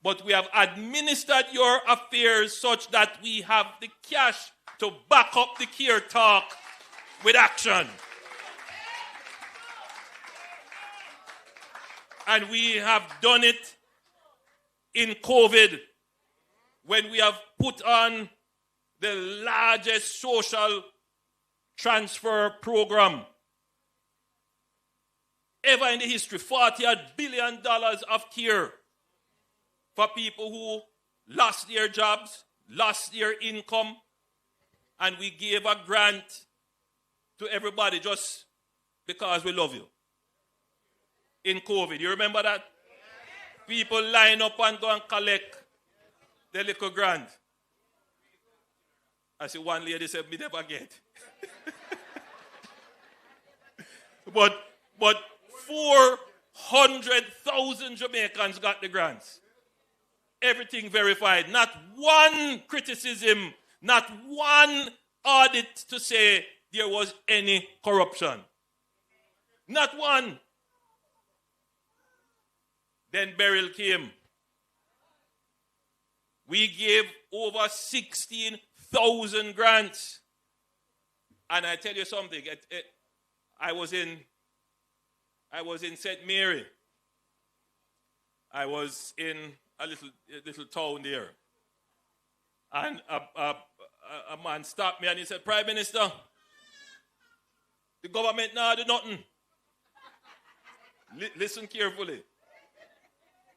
but we have administered your affairs such that we have the cash to back up the care talk with action. And we have done it in COVID, when we have put on the largest social transfer program ever in the history, $40 billion of care for people who lost their jobs, lost their income, and we gave a grant to everybody just because we love you. In COVID, you remember that? People line up and go and collect the little grant. I see one lady said, me never get. But 400,000 Jamaicans got the grants. Everything verified. Not one criticism, not one audit to say there was any corruption. Not one. Then Beryl came. We gave over 16,000 grants. And I tell you something, I was in St. Mary. I was in a little town there. And a man stopped me and he said, Prime Minister, the government now do nothing. Listen carefully.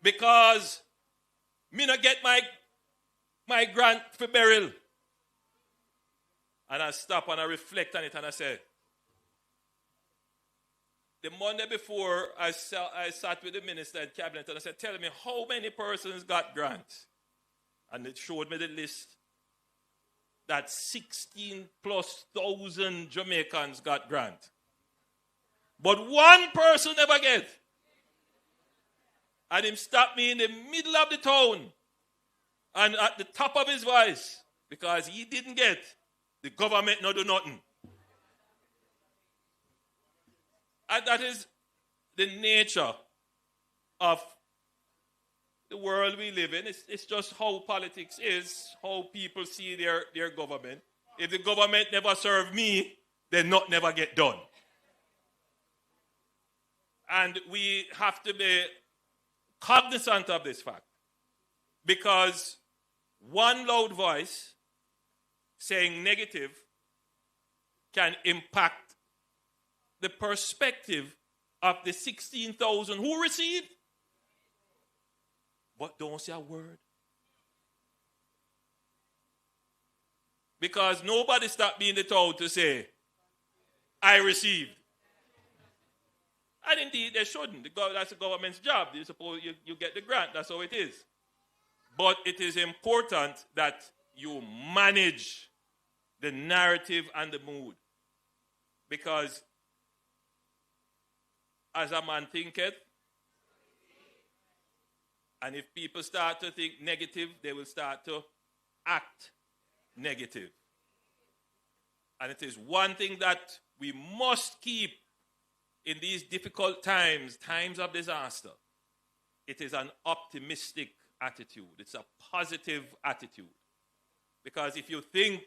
Because me not get my grant for burial. And I stop and I reflect on it and I say, the Monday before I sat with the minister and cabinet and I said, tell me how many persons got grants? And it showed me the list that 16,000+ Jamaicans got grant. But one person never get. And him stopped me in the middle of the town and at the top of his voice because he didn't get. The government not do nothing. And that is the nature of the world we live in. It's just how politics is, how people see their government. If the government never serve me, then not never get done. And we have to be cognizant of this fact. Because one loud voice saying negative can impact the perspective of the 16,000 who received, but don't say a word. Because nobody stopped being the told to say, I received. And indeed, they shouldn't. That's the government's job. You suppose you get the grant. That's how it is. But it is important that you manage the narrative and the mood. Because as a man thinketh, and if people start to think negative, they will start to act negative. And it is one thing that we must keep in these difficult times, times of disaster. It is an optimistic attitude. It's a positive attitude. Because if you think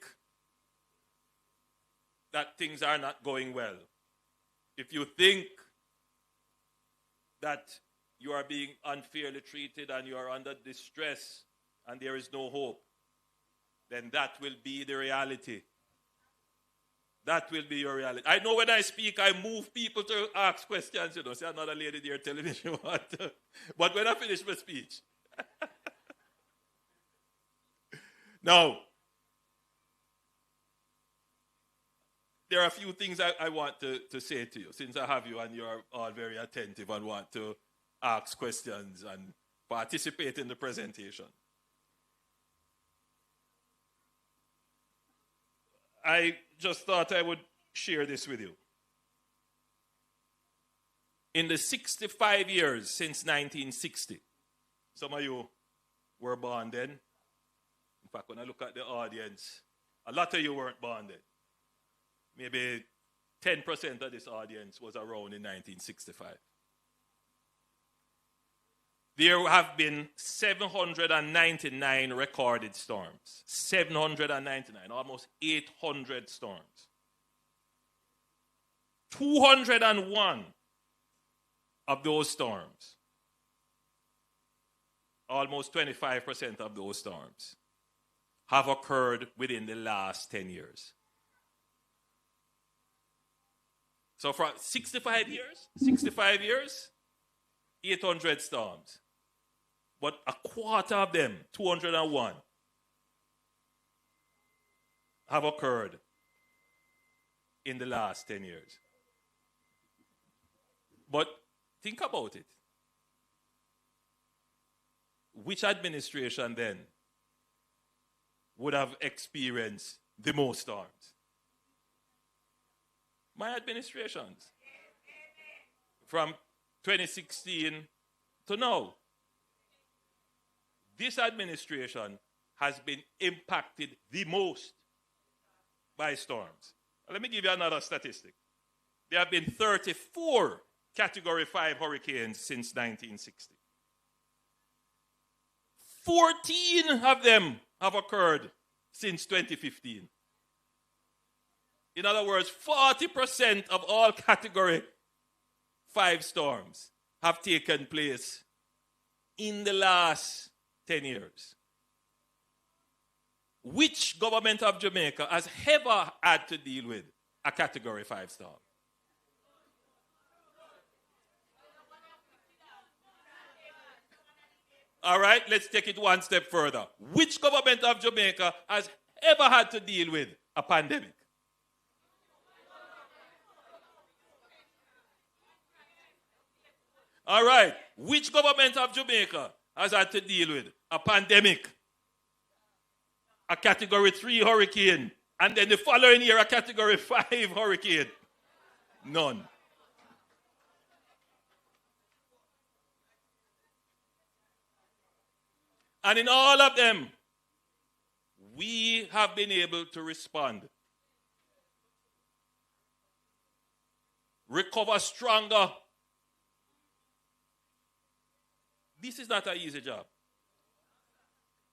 that things are not going well, if you think that you are being unfairly treated and you are under distress and there is no hope, then that will be the reality. That will be your reality. I know when I speak, I move people to ask questions. You know, see another lady there telling me she wants to. But when I finish my speech. Now, there are a few things I want to say to you, since I have you and you are all very attentive and want to ask questions and participate in the presentation. I just thought I would share this with you. In the 65 years since 1960, some of you were born then. In fact, when I look at the audience, a lot of you weren't born then. Maybe 10% of this audience was around in 1965. There have been 799 recorded storms. 799, almost 800 storms. 201 of those storms, almost 25% of those storms, have occurred within the last 10 years. So for 65 years, 800 storms. But a quarter of them, 201, have occurred in the last 10 years. But think about it. Which administration then would have experienced the most storms? My administrations. From 2016 to now. This administration has been impacted the most by storms. Let me give you another statistic. There have been 34 Category 5 hurricanes since 1960. 14 of them have occurred since 2015. In other words, 40% of all Category 5 storms have taken place in the last 10 years. Which government of Jamaica has ever had to deal with a Category 5 storm? All right, let's take it one step further. Which government of Jamaica has ever had to deal with a pandemic? All right, which government of Jamaica has had to deal with a pandemic, a Category 3 hurricane, and then the following year a Category 5 hurricane? None. And in all of them, we have been able to respond, recover stronger. This is not an easy job.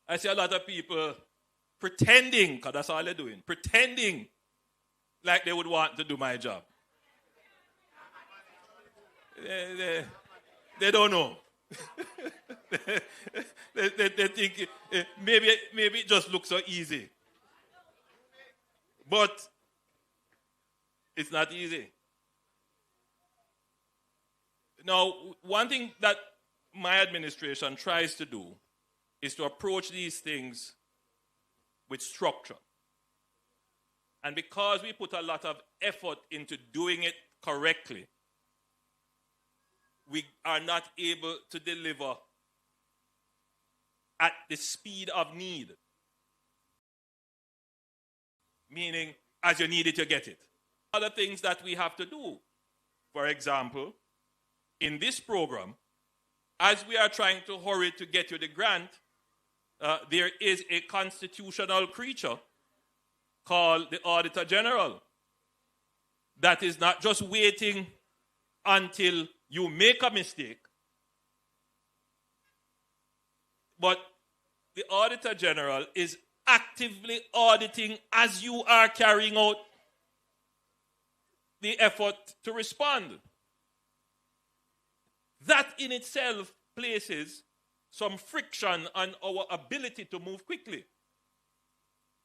I see a lot of people pretending, because that's all they're doing, pretending like they would want to do my job. They don't know. they think maybe it just looks so easy. But it's not easy. Now, one thing that my administration tries to do is to approach these things with structure. And because we put a lot of effort into doing it correctly, we are not able to deliver at the speed of need. Meaning, as you need it, you get it. Other things that we have to do. For example, in this program, as we are trying to hurry to get you the grant, there is a constitutional creature called the Auditor General that is not just waiting until you make a mistake, but the Auditor General is actively auditing as you are carrying out the effort to respond. That in itself places some friction on our ability to move quickly.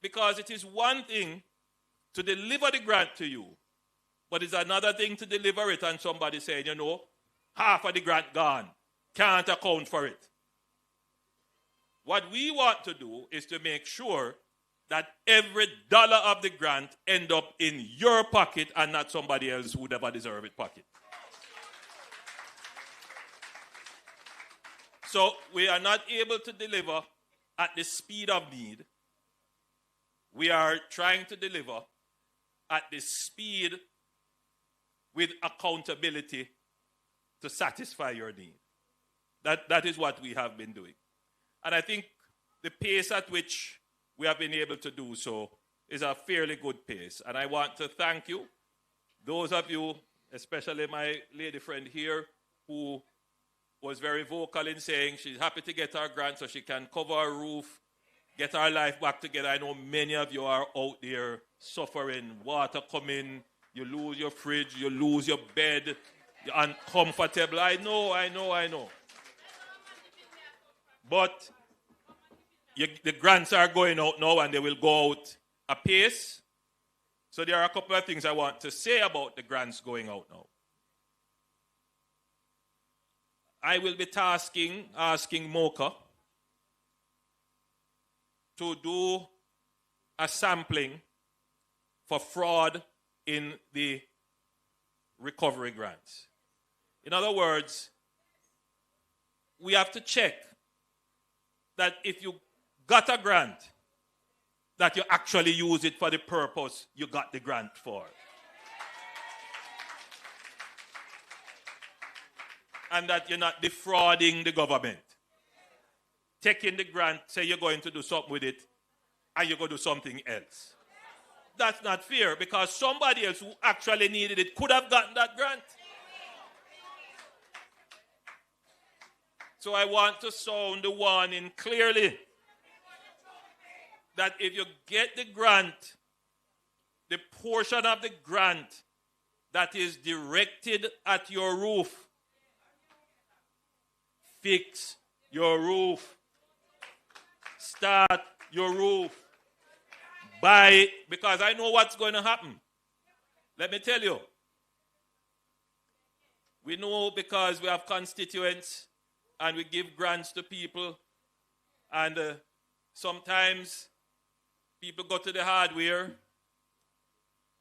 Because it is one thing to deliver the grant to you, but it's another thing to deliver it and somebody saying, you know, half of the grant gone, can't account for it. What we want to do is to make sure that every dollar of the grant end up in your pocket and not somebody else who would ever deserve it pocket. So we are not able to deliver at the speed of need. We are trying to deliver at the speed with accountability to satisfy your need. That is what we have been doing. And I think the pace at which we have been able to do so is a fairly good pace. And I want to thank you, those of you, especially my lady friend here, who was very vocal in saying she's happy to get her grant so she can cover her roof, get her life back together. I know many of you are out there suffering, water coming, you lose your fridge, you lose your bed, you're uncomfortable. I know. But the grants are going out now and they will go out apace. So there are a couple of things I want to say about the grants going out now. I will be asking MOCA to do a sampling for fraud in the recovery grants. In other words, we have to check that if you got a grant, that you actually use it for the purpose you got the grant for. And that you're not defrauding the government. Taking the grant, say you're going to do something with it, and you're going to do something else. That's not fair, because somebody else who actually needed it could have gotten that grant. So I want to sound the warning clearly that if you get the grant, the portion of the grant that is directed at your roof, fix your roof. Start your roof. Buy it, because I know what's going to happen. Let me tell you. We know because we have constituents and we give grants to people, and sometimes people go to the hardware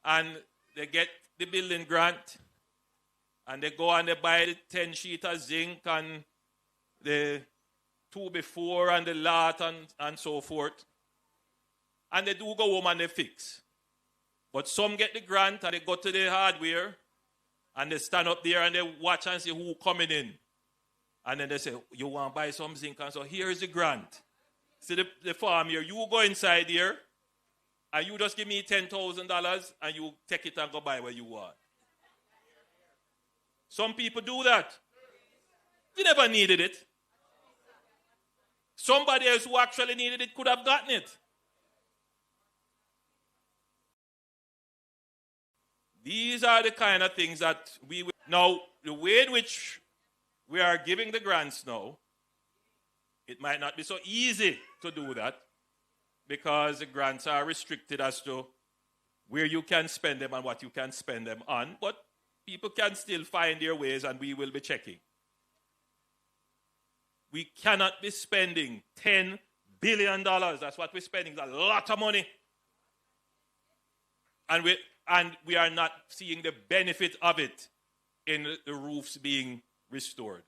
and they get the building grant and they go and they buy the 10 sheet of zinc and the 2x4 and the lot and so forth. And they do go home and they fix. But some get the grant and they go to the hardware and they stand up there and they watch and see who coming in. And then they say, you want to buy some zinc? And so here's the grant. See the farm here. You go inside here and you just give me $10,000 and you take it and go buy what you want. Some people do that. They never needed it. Somebody else who actually needed it could have gotten it. These are the kind of things that we will. Now, the way in which we are giving the grants now, it might not be so easy to do that because the grants are restricted as to where you can spend them and what you can spend them on. But people can still find their ways and we will be checking. We cannot be spending $10 billion. That's what we're spending. It's a lot of money. And we are not seeing the benefit of it in the roofs being restored.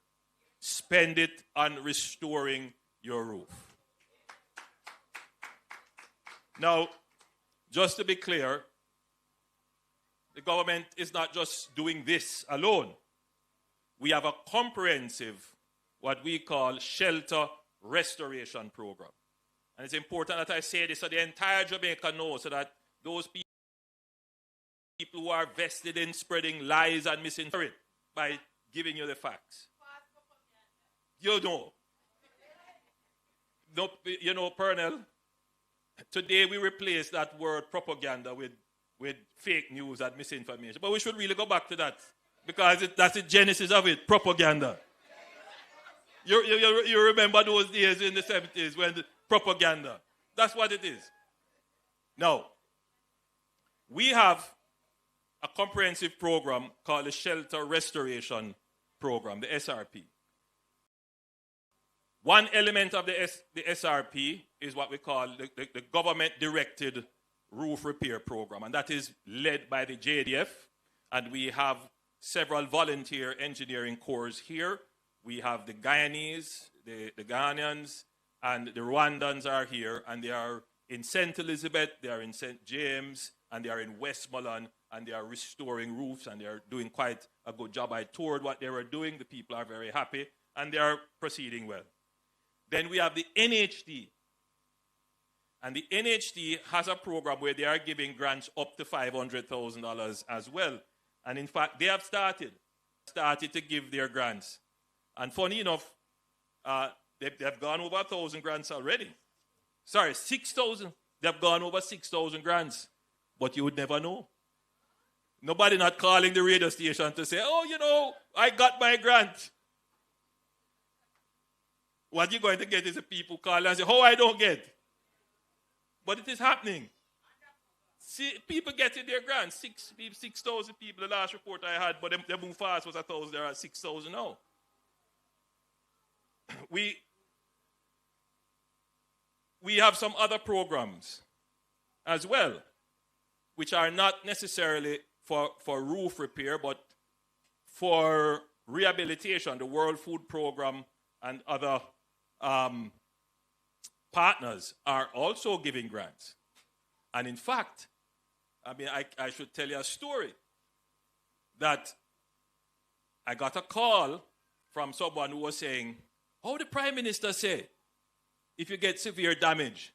Spend it on restoring your roof. Now, just to be clear, the government is not just doing this alone. We have a comprehensive, what we call shelter restoration program. And it's important that I say this so the entire Jamaica knows, so that those people who are vested in spreading lies and misinformation by giving you the facts. You know. No, you know, Pernell, today we replace that word propaganda with fake news and misinformation. But we should really go back to that because that's the genesis of it, propaganda. You remember those days in the 70s when the propaganda. That's what it is. Now, we have a comprehensive program called the Shelter Restoration Program, the SRP. One element of the SRP is what we call the government-directed roof repair program, and that is led by the JDF, and we have several volunteer engineering corps here. We have the Guyanese, the Ghanaians, and the Rwandans are here, and they are in St. Elizabeth, they are in St. James, and they are in Westmoreland, and they are restoring roofs, and they are doing quite a good job. I toured what they were doing. The people are very happy, and they are proceeding well. Then we have the NHD. And the NHD has a program where they are giving grants up to $500,000 as well. And in fact, they have started to give their grants. And funny enough, they've gone over 1,000 grants already. Sorry, 6,000. They've gone over 6,000 grants. But you would never know. Nobody not calling the radio station to say, oh, you know, I got my grant. What you're going to get is the people call and say, oh, I don't get. But it is happening. See, people getting their grants. 6,000 people, the last report I had, but they move fast was 1,000, there are 6,000 now. We have some other programs as well, which are not necessarily for roof repair, but for rehabilitation. The World Food Program and other partners are also giving grants. And in fact, I should tell you a story that I got a call from someone who was saying, how the Prime Minister say, if you get severe damage,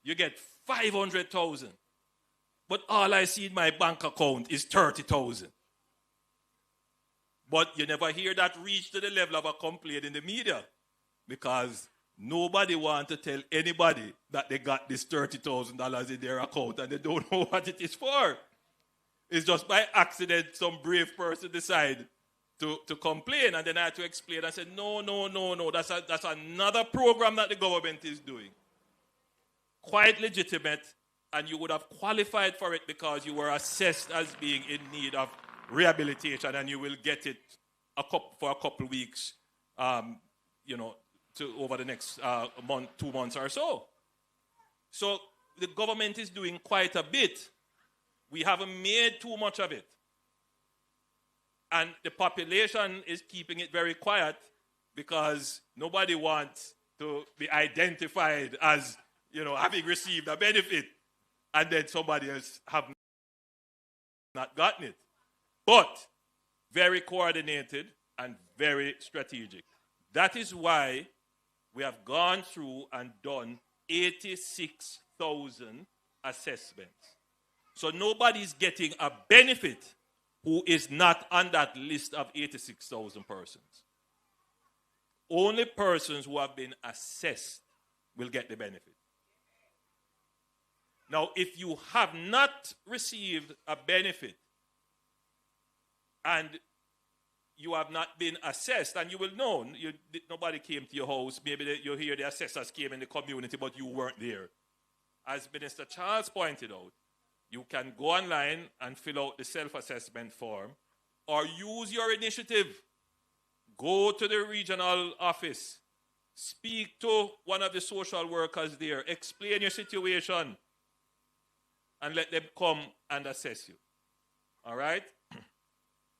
you get 500,000. But all I see in my bank account is 30,000. But you never hear that reach to the level of a complaint in the media. because nobody wants to tell anybody that they got this $30,000 in their account and they don't know what it is for. It's just by accident some brave person decide to complain, and then I had to explain. I said, no. That's another program that the government is doing. Quite legitimate, and you would have qualified for it because you were assessed as being in need of rehabilitation, and you will get it for a couple of weeks, over the next month, 2 months or so. So the government is doing quite a bit. We haven't made too much of it. And the population is keeping it very quiet because nobody wants to be identified as, having received a benefit, and then somebody else have not gotten it. But very coordinated and very strategic. That is why we have gone through and done 86,000 assessments. So nobody's getting a benefit who is not on that list of 86,000 persons. Only persons who have been assessed will get the benefit. Now, if you have not received a benefit and you have not been assessed, and you will know, nobody came to your house, maybe you hear the assessors came in the community, but you weren't there. As Minister Charles pointed out, you can go online and fill out the self-assessment form or use your initiative. Go to the regional office. Speak to one of the social workers there. Explain your situation and let them come and assess you. All right?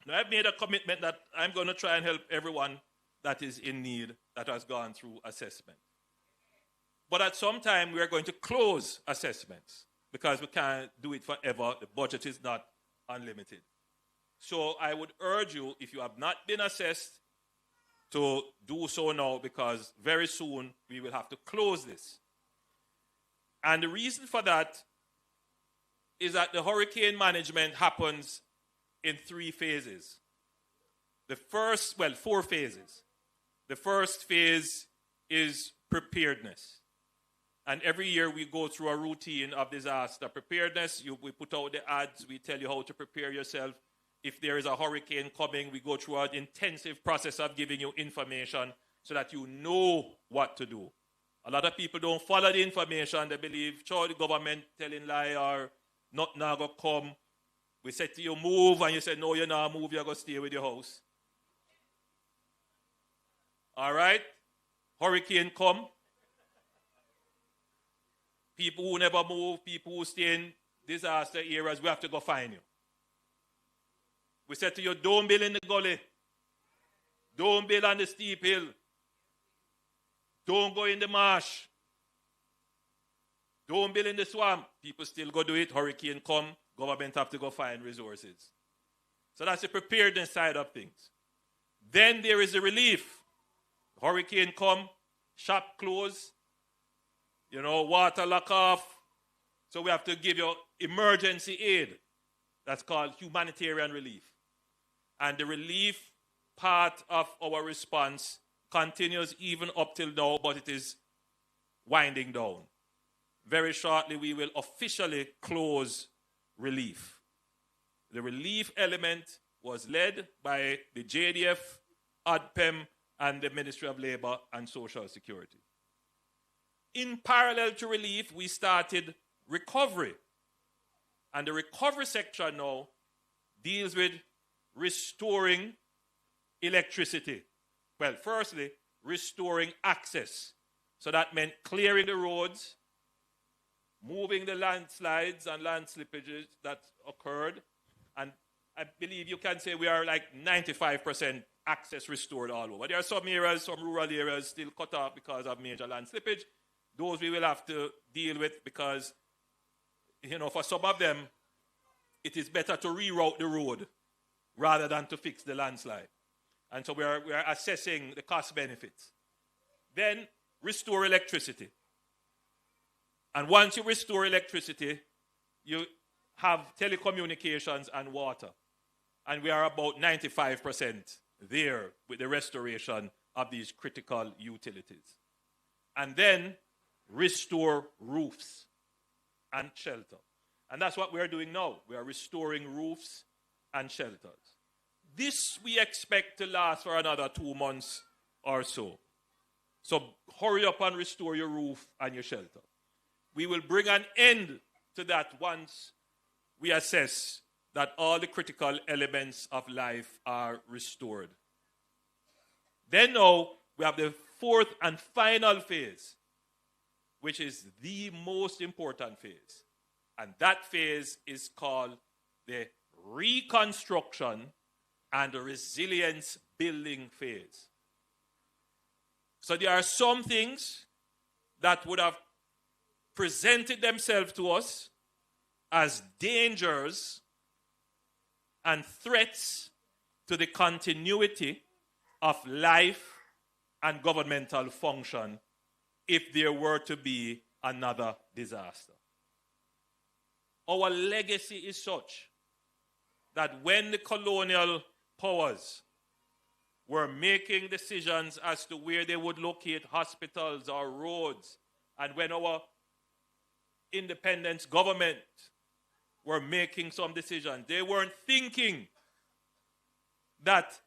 Now, I've made a commitment that I'm going to try and help everyone that is in need that has gone through assessment. But at some time, we are going to close assessments because we can't do it forever. The budget is not unlimited. So I would urge you, if you have not been assessed, to do so now, because very soon we will have to close this. And the reason for that is that the hurricane management happens in 3 phases. Four phases. The first phase is preparedness. And every year we go through a routine of disaster preparedness. We put out the ads. We tell you how to prepare yourself. If there is a hurricane coming, we go through an intensive process of giving you information so that you know what to do. A lot of people don't follow the information. They believe, the government telling lie or not now go come. We said to you, move, and you said, no, you're not move, you're going to stay with your house. All right? Hurricane come. People who never move, people who stay in disaster areas, we have to go find you. We said to you, don't build in the gully. Don't build on the steep hill. Don't go in the marsh. Don't build in the swamp. People still go do it. Hurricane come. Government have to go find resources. So that's the preparedness side of things. Then there is the relief. Hurricane come. Shop close. Water lock off. So we have to give you emergency aid. That's called humanitarian relief. And the relief part of our response continues even up till now, but it is winding down. Very shortly, we will officially close relief. The relief element was led by the JDF, ODPEM, and the Ministry of Labor and Social Security. In parallel to relief, we started recovery. And the recovery section now deals with restoring electricity. Well, firstly, restoring access. So that meant clearing the roads, moving the landslides and land slippages that occurred. And I believe you can say we are like 95% access restored all over. There are some areas, some rural areas still cut off because of major land slippage. Those we will have to deal with because, for some of them, it is better to reroute the road rather than to fix the landslide. And so we are assessing the cost benefits. Then restore electricity. And once you restore electricity, you have telecommunications and water. And we are about 95% there with the restoration of these critical utilities. And then restore roofs and shelter. And that's what we're doing now. We are restoring roofs and shelters. This we expect to last for another 2 months or so. So hurry up and restore your roof and your shelter. We will bring an end to that once we assess that all the critical elements of life are restored. Then now we have the fourth and final phase, which is the most important phase. And that phase is called the reconstruction and the resilience building phase. So there are some things that would have presented themselves to us as dangers and threats to the continuity of life and governmental function if there were to be another disaster. Our legacy is such that when the colonial powers were making decisions as to where they would locate hospitals or roads, and when our independence government were making some decisions, they weren't thinking that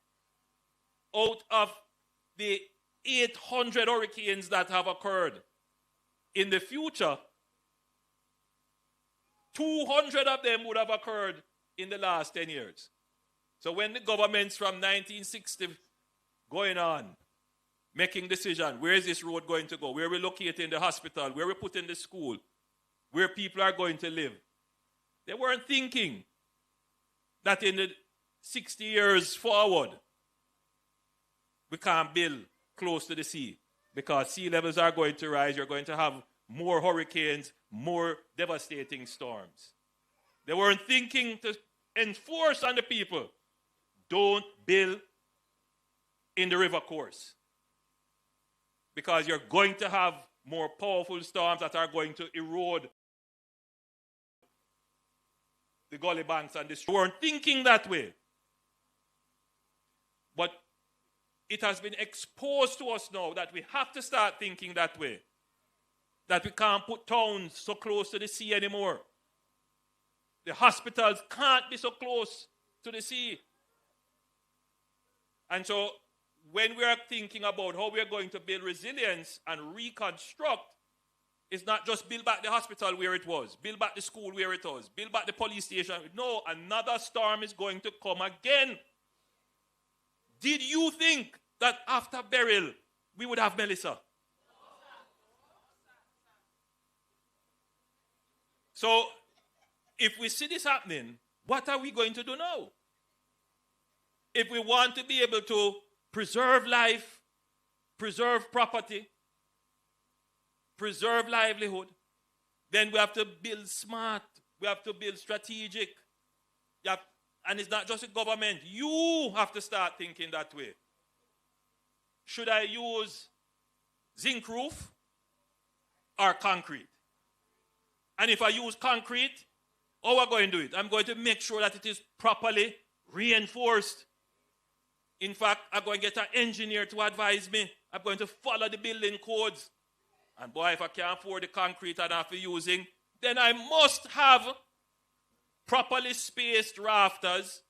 out of the 800 hurricanes that have occurred in the future, 200 of them would have occurred in the last 10 years. So when the governments from 1960 going on, making decisions, where is this road going to go? Where are we locating the hospital? Where are we putting the school? Where people are going to live? They weren't thinking that in the 60 years forward, we can't build close to the sea because sea levels are going to rise. You're going to have more hurricanes, more devastating storms. They weren't thinking to enforce on the people, don't build in the river course because you're going to have more powerful storms that are going to erode the gully banks and the weren't thinking that way. But it has been exposed to us now that we have to start thinking that way. That we can't put towns so close to the sea anymore. The hospitals can't be so close to the sea. And so when we are thinking about how we are going to build resilience and reconstruct, it's not just build back the hospital where it was, build back the school where it was, build back the police station. No, another storm is going to come again. Did you think that after Beryl, we would have Melissa? So, if we see this happening, what are we going to do now? If we want to be able to preserve life, preserve property, preserve livelihood, then we have to build smart. We have to build strategic. And it's not just the government. You have to start thinking that way. Should I use zinc roof or concrete? And if I use concrete, how am I going to do it? I'm going to make sure that it is properly reinforced. In fact, I'm going to get an engineer to advise me. I'm going to follow the building codes. And boy, if I can't afford the concrete and I have to using, then I must have properly spaced rafters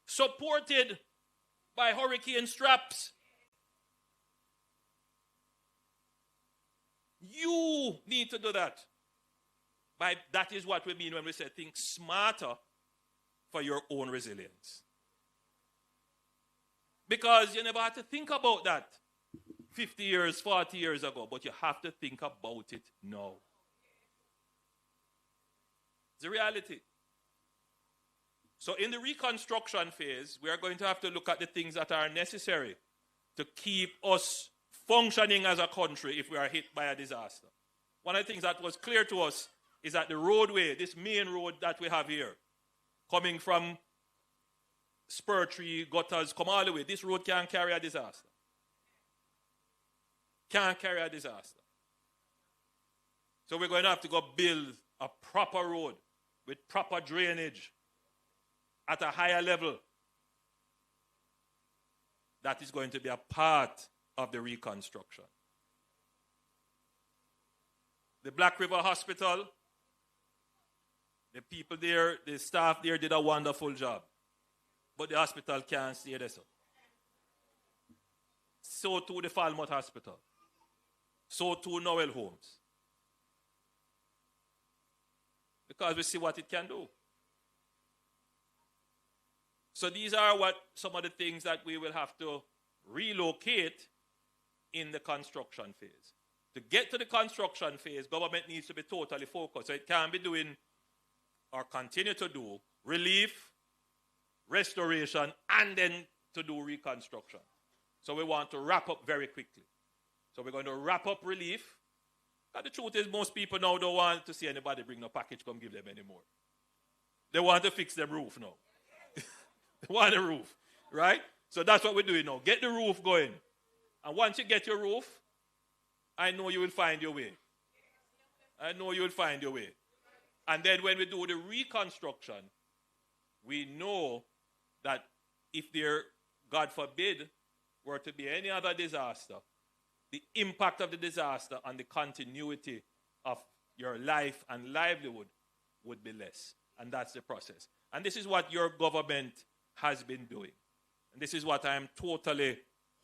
supported by hurricane straps. You need to do that. That is what we mean when we say think smarter for your own resilience. Because you never had to think about that 50 years, 40 years ago, but you have to think about it now. It's the reality. So in the reconstruction phase, we are going to have to look at the things that are necessary to keep us functioning as a country if we are hit by a disaster. One of the things that was clear to us is that the roadway, this main road that we have here, coming from Spur Tree, Gutters, come all the way, this road can't carry a disaster. Can't carry a disaster. So we're going to have to go build a proper road with proper drainage at a higher level. That is going to be a part of the reconstruction. The Black River Hospital, the people there, the staff there did a wonderful job. But the hospital can't stay there. So too the Falmouth Hospital. So too Noel Homes. Because we see what it can do. So these are some of the things that we will have to relocate in the construction phase. To get to the construction phase, government needs to be totally focused. So it can't be doing or continue to do relief, restoration, and then to do reconstruction. So we want to wrap up very quickly. So we're going to wrap up relief. And the truth is most people now don't want to see anybody bring no package come give them anymore. They want to fix their roof now. They want a roof, right? So that's what we're doing now. Get the roof going. And once you get your roof, I know you will find your way. I know you will find your way. And then when we do the reconstruction, we know that if there, God forbid, were to be any other disaster, the impact of the disaster on the continuity of your life and livelihood would be less. And that's the process. And this is what your government has been doing. And this is what I am totally,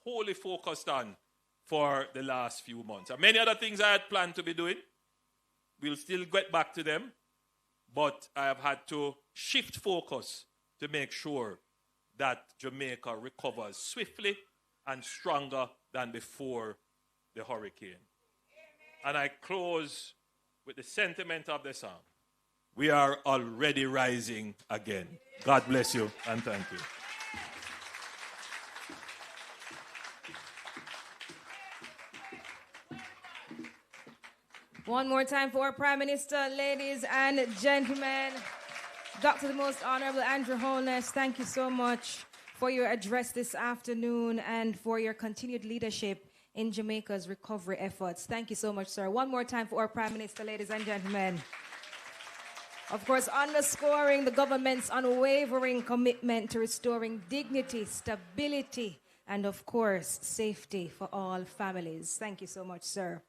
wholly focused on for the last few months. And many other things I had planned to be doing. We'll still get back to them. But I have had to shift focus to make sure that Jamaica recovers swiftly and stronger than before the hurricane. And I close with the sentiment of the song. We are already rising again. God bless you and thank you. One more time for our Prime Minister, ladies and gentlemen. Dr. the Most Honorable Andrew Holness, thank you so much for your address this afternoon and for your continued leadership in Jamaica's recovery efforts. Thank you so much, sir. One more time for our Prime Minister, ladies and gentlemen. Of course, underscoring the government's unwavering commitment to restoring dignity, stability, and of course, safety for all families. Thank you so much, sir.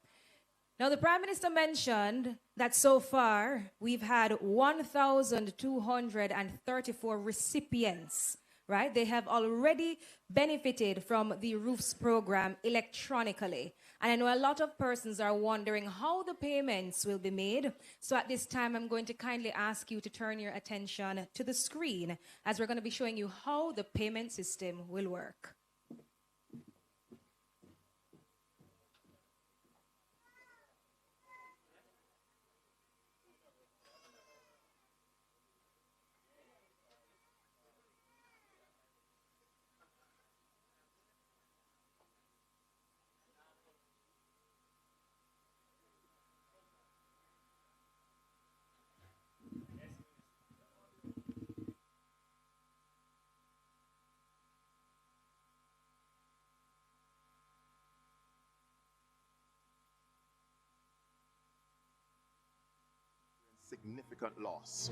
Now, the Prime Minister mentioned that so far, we've had 1,234 recipients, right? They have already benefited from the ROOFS program electronically. And I know a lot of persons are wondering how the payments will be made. So at this time, I'm going to kindly ask you to turn your attention to the screen as we're going to be showing you how the payment system will work. Significant loss.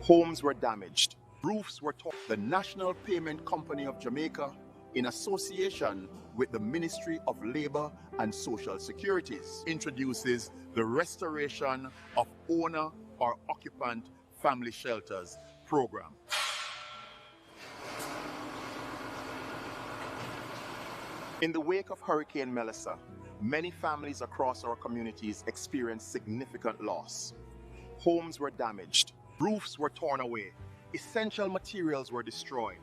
Homes were damaged. Roofs were torn. The National Payment Company of Jamaica, in association with the Ministry of Labour and Social Securities, introduces the Restoration of Owner or Occupant Family Shelters program. In the wake of Hurricane Melissa, many families across our communities experienced significant loss. Homes were damaged, roofs were torn away, essential materials were destroyed.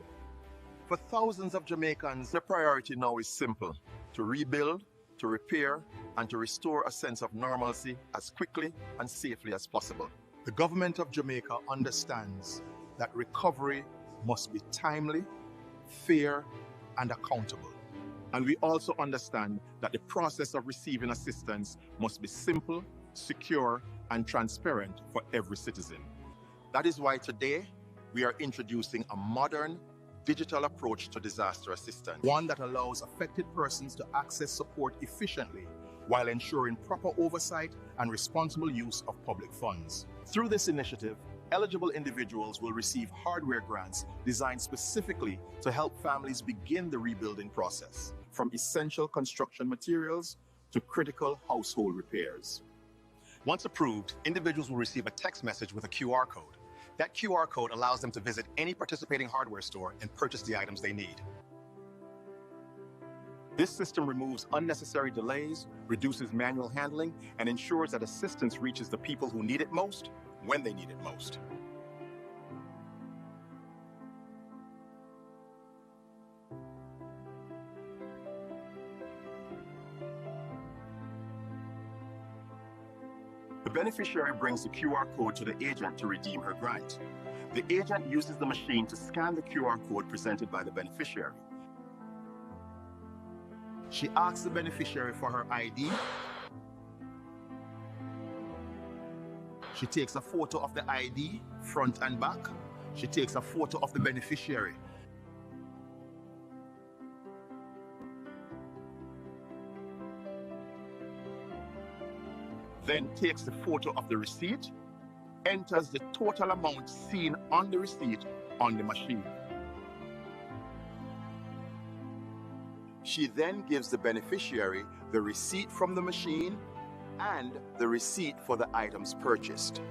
For thousands of Jamaicans, the priority now is simple: to rebuild, to repair, and to restore a sense of normalcy as quickly and safely as possible. The government of Jamaica understands that recovery must be timely, fair, and accountable. And we also understand that the process of receiving assistance must be simple, secure, and transparent for every citizen. That is why today we are introducing a modern digital approach to disaster assistance, one that allows affected persons to access support efficiently while ensuring proper oversight and responsible use of public funds. Through this initiative, eligible individuals will receive hardware grants designed specifically to help families begin the rebuilding process. from essential construction materials to critical household repairs. Once approved, individuals will receive a text message with a QR code. That QR code allows them to visit any participating hardware store and purchase the items they need. This system removes unnecessary delays, reduces manual handling, and ensures that assistance reaches the people who need it most when they need it most. The beneficiary brings the QR code to the agent to redeem her grant. The agent uses the machine to scan the QR code presented by the beneficiary. She asks the beneficiary for her ID. She takes a photo of the ID, front and back. She takes a photo of the beneficiary. Then takes the photo of the receipt, enters the total amount seen on the receipt on the machine. She then gives the beneficiary the receipt from the machine and the receipt for the items purchased.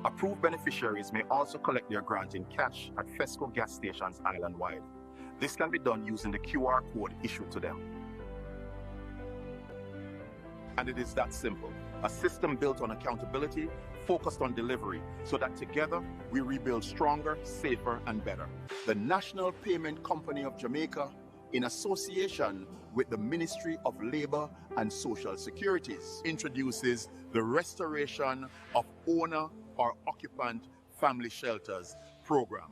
Approved beneficiaries may also collect their grant in cash at FESCO gas stations island-wide. This can be done using the QR code issued to them. And it is that simple. A system built on accountability, focused on delivery, so that together we rebuild stronger, safer, and better. The National Payment Company of Jamaica, in association with the Ministry of Labor and Social Securities, introduces the Restoration of Owner or Occupant Family Shelters program.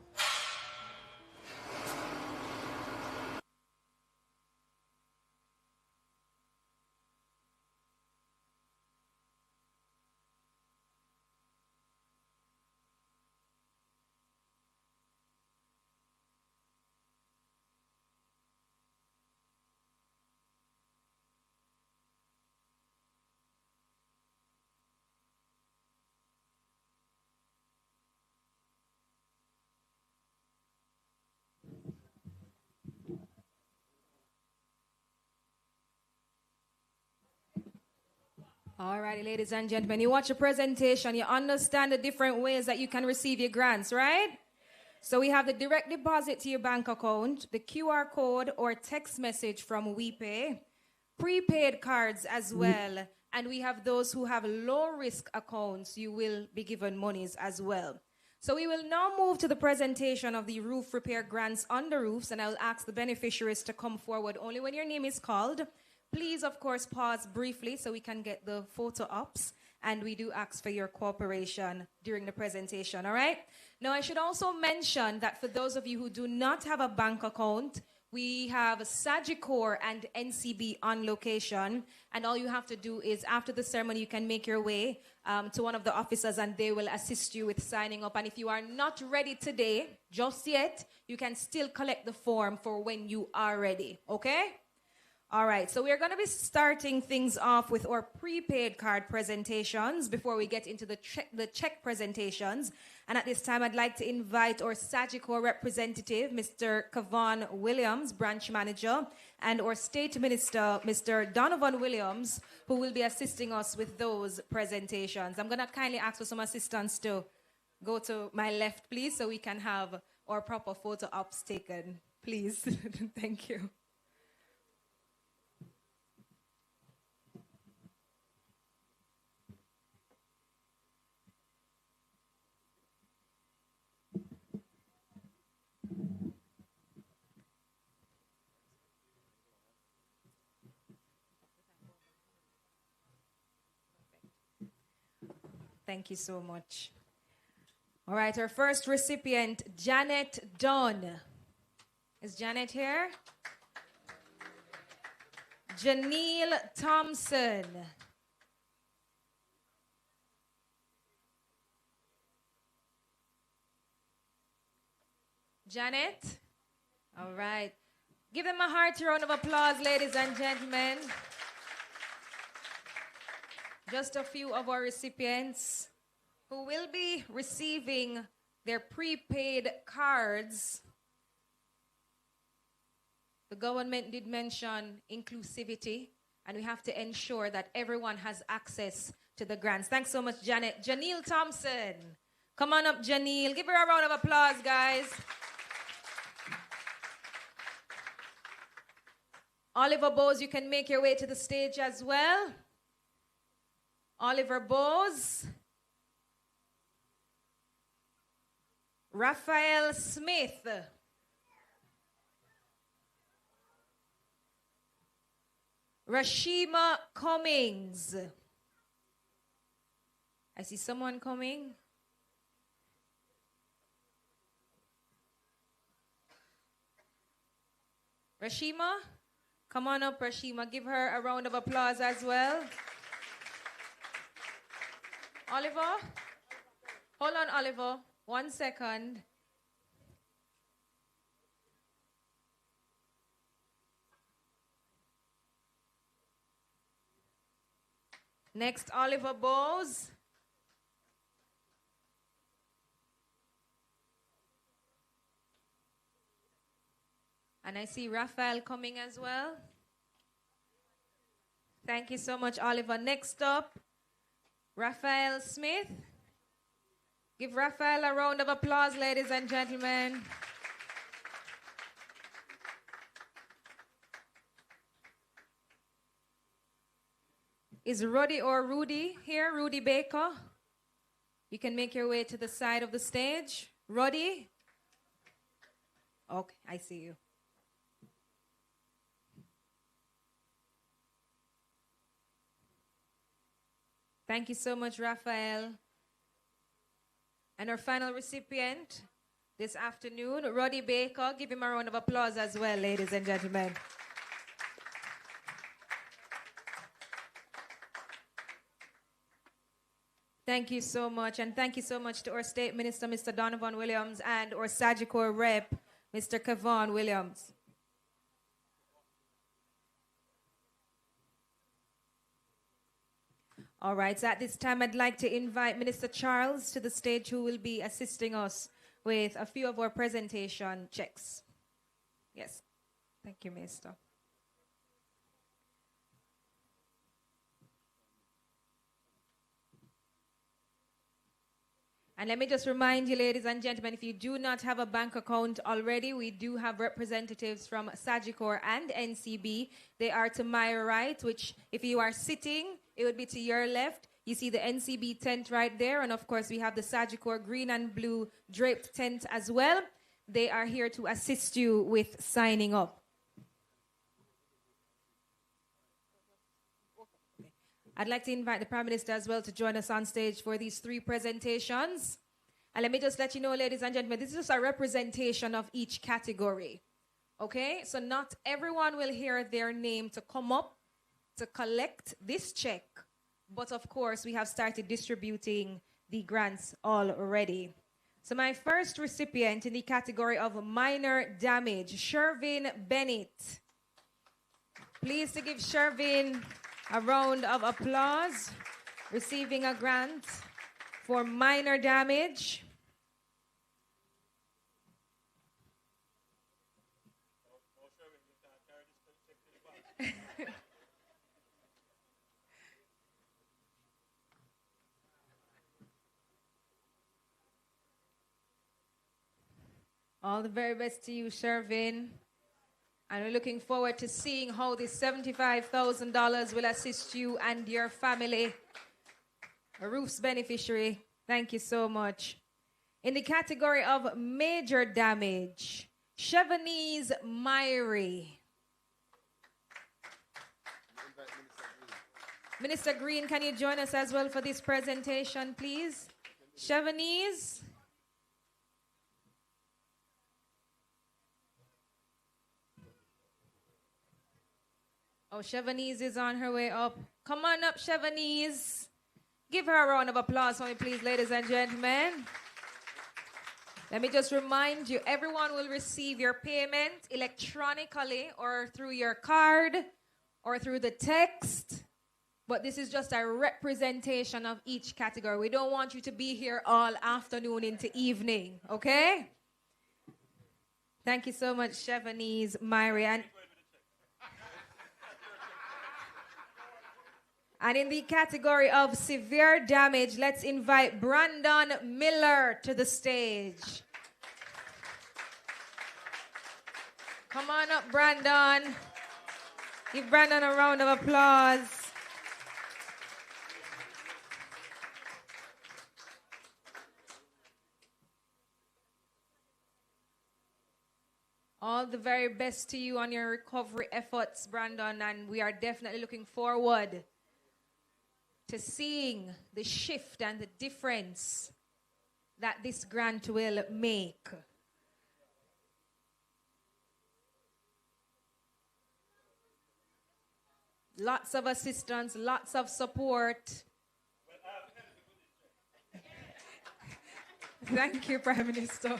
All righty, ladies and gentlemen, you watch a presentation, you understand the different ways that you can receive your grants, right? So we have the direct deposit to your bank account, the QR code or text message from WePay, prepaid cards as well, and we have those who have low-risk accounts. You will be given monies as well. So we will now move to the presentation of the roof repair grants on the roofs, and I will ask the beneficiaries to come forward only when your name is called. Please, of course, pause briefly so we can get the photo ops, and we do ask for your cooperation during the presentation, all right? Now, I should also mention that for those of you who do not have a bank account, we have Sagicor and NCB on location, and all you have to do is after the ceremony, you can make your way to one of the officers, and they will assist you with signing up. And if you are not ready today, just yet, you can still collect the form for when you are ready, okay? All right, so we're going to be starting things off with our prepaid card presentations before we get into the check presentations. And at this time, I'd like to invite our Sagicor representative, Mr. Kevon Williams, branch manager, and our state minister, Mr. Donovan Williams, who will be assisting us with those presentations. I'm going to kindly ask for some assistance to go to my left, please, so we can have our proper photo ops taken, please. Thank you. Thank you so much. All right, our first recipient, Janet Dunn. Is Janet here? Janelle Thompson. Janet? All right. Give them a hearty round of applause, ladies and gentlemen. Just a few of our recipients who will be receiving their prepaid cards The government did mention inclusivity, and we have to ensure that everyone has access to the grants. Thanks so much, Janet. Janelle Thompson. Come on up, Janelle. Give her a round of applause, guys. Oliver Bowes, you can make your way to the stage as well. Oliver Bowes. Raphael Smith. Rashima Cummings. I see someone coming. Rashima, come on up, Rashima. Give her a round of applause as well. Oliver, hold on, Oliver. 1 second. Next, Oliver Bowes. And I see Raphael coming as well. Thank you so much, Oliver. Next up, Raphael Smith. Give Raphael a round of applause, ladies and gentlemen. Is Roddy or Rudy here? Rudy Baker. You can make your way to the side of the stage. Roddy? Okay, I see you. Thank you so much, Raphael. And our final recipient this afternoon, Roddy Baker. Give him a round of applause as well, ladies and gentlemen. Thank you so much. And thank you so much to our State Minister, Mr. Donovan Williams, and our Sagicor Rep, Mr. Kevon Williams. All right, so at this time, I'd like to invite Minister Charles to the stage, who will be assisting us with a few of our presentation checks. Yes. Thank you, Minister. And let me just remind you, ladies and gentlemen, if you do not have a bank account already, we do have representatives from Sagicor and NCB. They are to my right, which if you are sitting, it would be to your left. You see the NCB tent right there. And of course, we have the Sagicor green and blue draped tent as well. They are here to assist you with signing up. I'd like to invite the Prime Minister as well to join us on stage for these 3 presentations. And let me just let you know, ladies and gentlemen, this is just a representation of each category. Okay? So not everyone will hear their name to come up to collect this check. But of course, we have started distributing the grants already. So my first recipient in the category of minor damage, Shervin Bennett. Please to give Shervin a round of applause, receiving a grant for minor damage. All the very best to you, Shervin. And we're looking forward to seeing how this $75,000 will assist you and your family. A ROOFS beneficiary. Thank you so much. In the category of major damage, Chevanese Myrie. Minister Green, can you join us as well for this presentation, please? Chevanese. Oh, Chevanese is on her way up. Come on up, Chevanese. Give her a round of applause for me, please, ladies and gentlemen. Let me just remind you, everyone will receive your payment electronically or through your card or through the text. But this is just a representation of each category. We don't want you to be here all afternoon into evening, okay? Thank you so much, Chevanese, Myri. And in the category of severe damage, let's invite Brandon Miller to the stage. Come on up, Brandon. Give Brandon a round of applause. All the very best to you on your recovery efforts, Brandon, and we are definitely looking forward to seeing the shift and the difference that this grant will make. Lots of assistance, lots of support. Thank you, Prime Minister.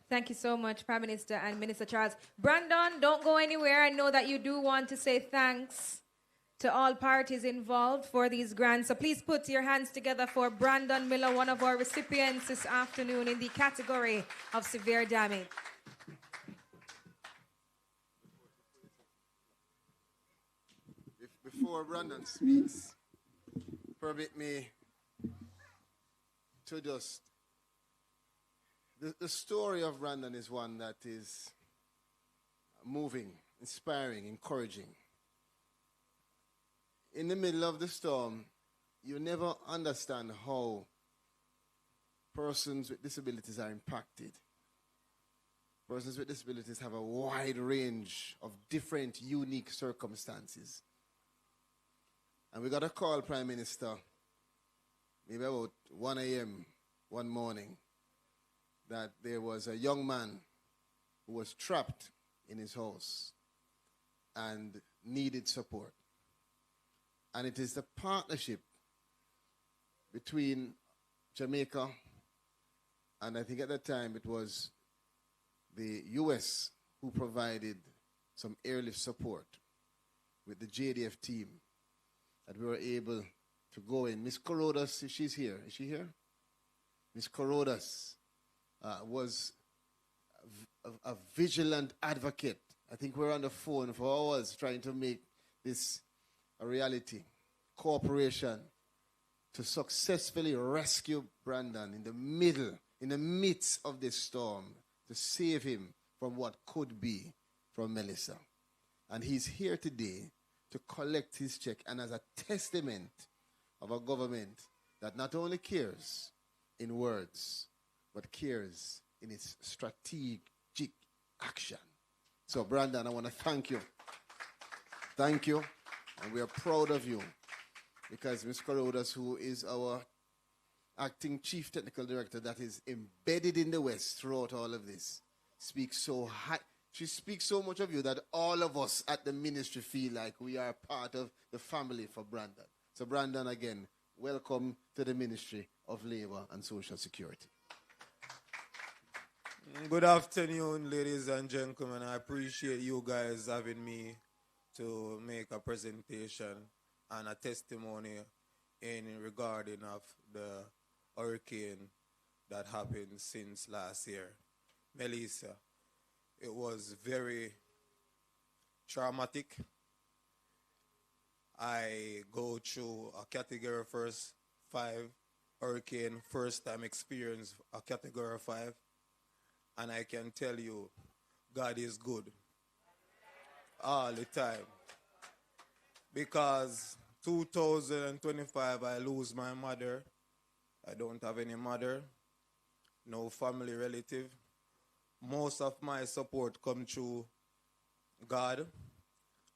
Thank you so much, Prime Minister and Minister Charles. Brandon, don't go anywhere. I know that you do want to say thanks to all parties involved for these grants. So please put your hands together for Brandon Miller, one of our recipients this afternoon in the category of severe damage. Before Brandon speaks, permit me to just... The story of Brandon is one that is moving, inspiring, encouraging. In the middle of the storm, you never understand how persons with disabilities are impacted. Persons with disabilities have a wide range of different, unique circumstances. And we got a call, Prime Minister, maybe about 1 a.m. one morning, that there was a young man who was trapped in his house and needed support. And it is the partnership between Jamaica, and I think at that time it was the U.S. who provided some airlift support with the JDF team, that we were able to go in. Miss Corodas, she's here. Is she here? Miss Corodas was a vigilant advocate. I think we were on the phone for hours trying to make this a reality. Cooperation to successfully rescue Brandon in the midst of this storm, to save him from what could be from Melissa. And he's here today to collect his check, and as a testament of a government that not only cares in words, but cares in its strategic action. So, Brandon, I want to thank you. Thank you, and we are proud of you, because Ms. Corodas, who is our acting Chief Technical Director that is embedded in the West throughout all of this, speaks so high. She speaks so much of you that all of us at the ministry feel like we are part of the family for Brandon. So, Brandon, again, welcome to the Ministry of Labor and Social Security. Good afternoon, ladies and gentlemen. I appreciate you guys having me to make a presentation and a testimony in regarding of the hurricane that happened since last year. Melissa, it was very traumatic. I go through a category 5 hurricane, first time experience a category 5. And I can tell you, God is good all the time. Because 2025, I lose my mother. I don't have any mother, no family relative. Most of my support come through God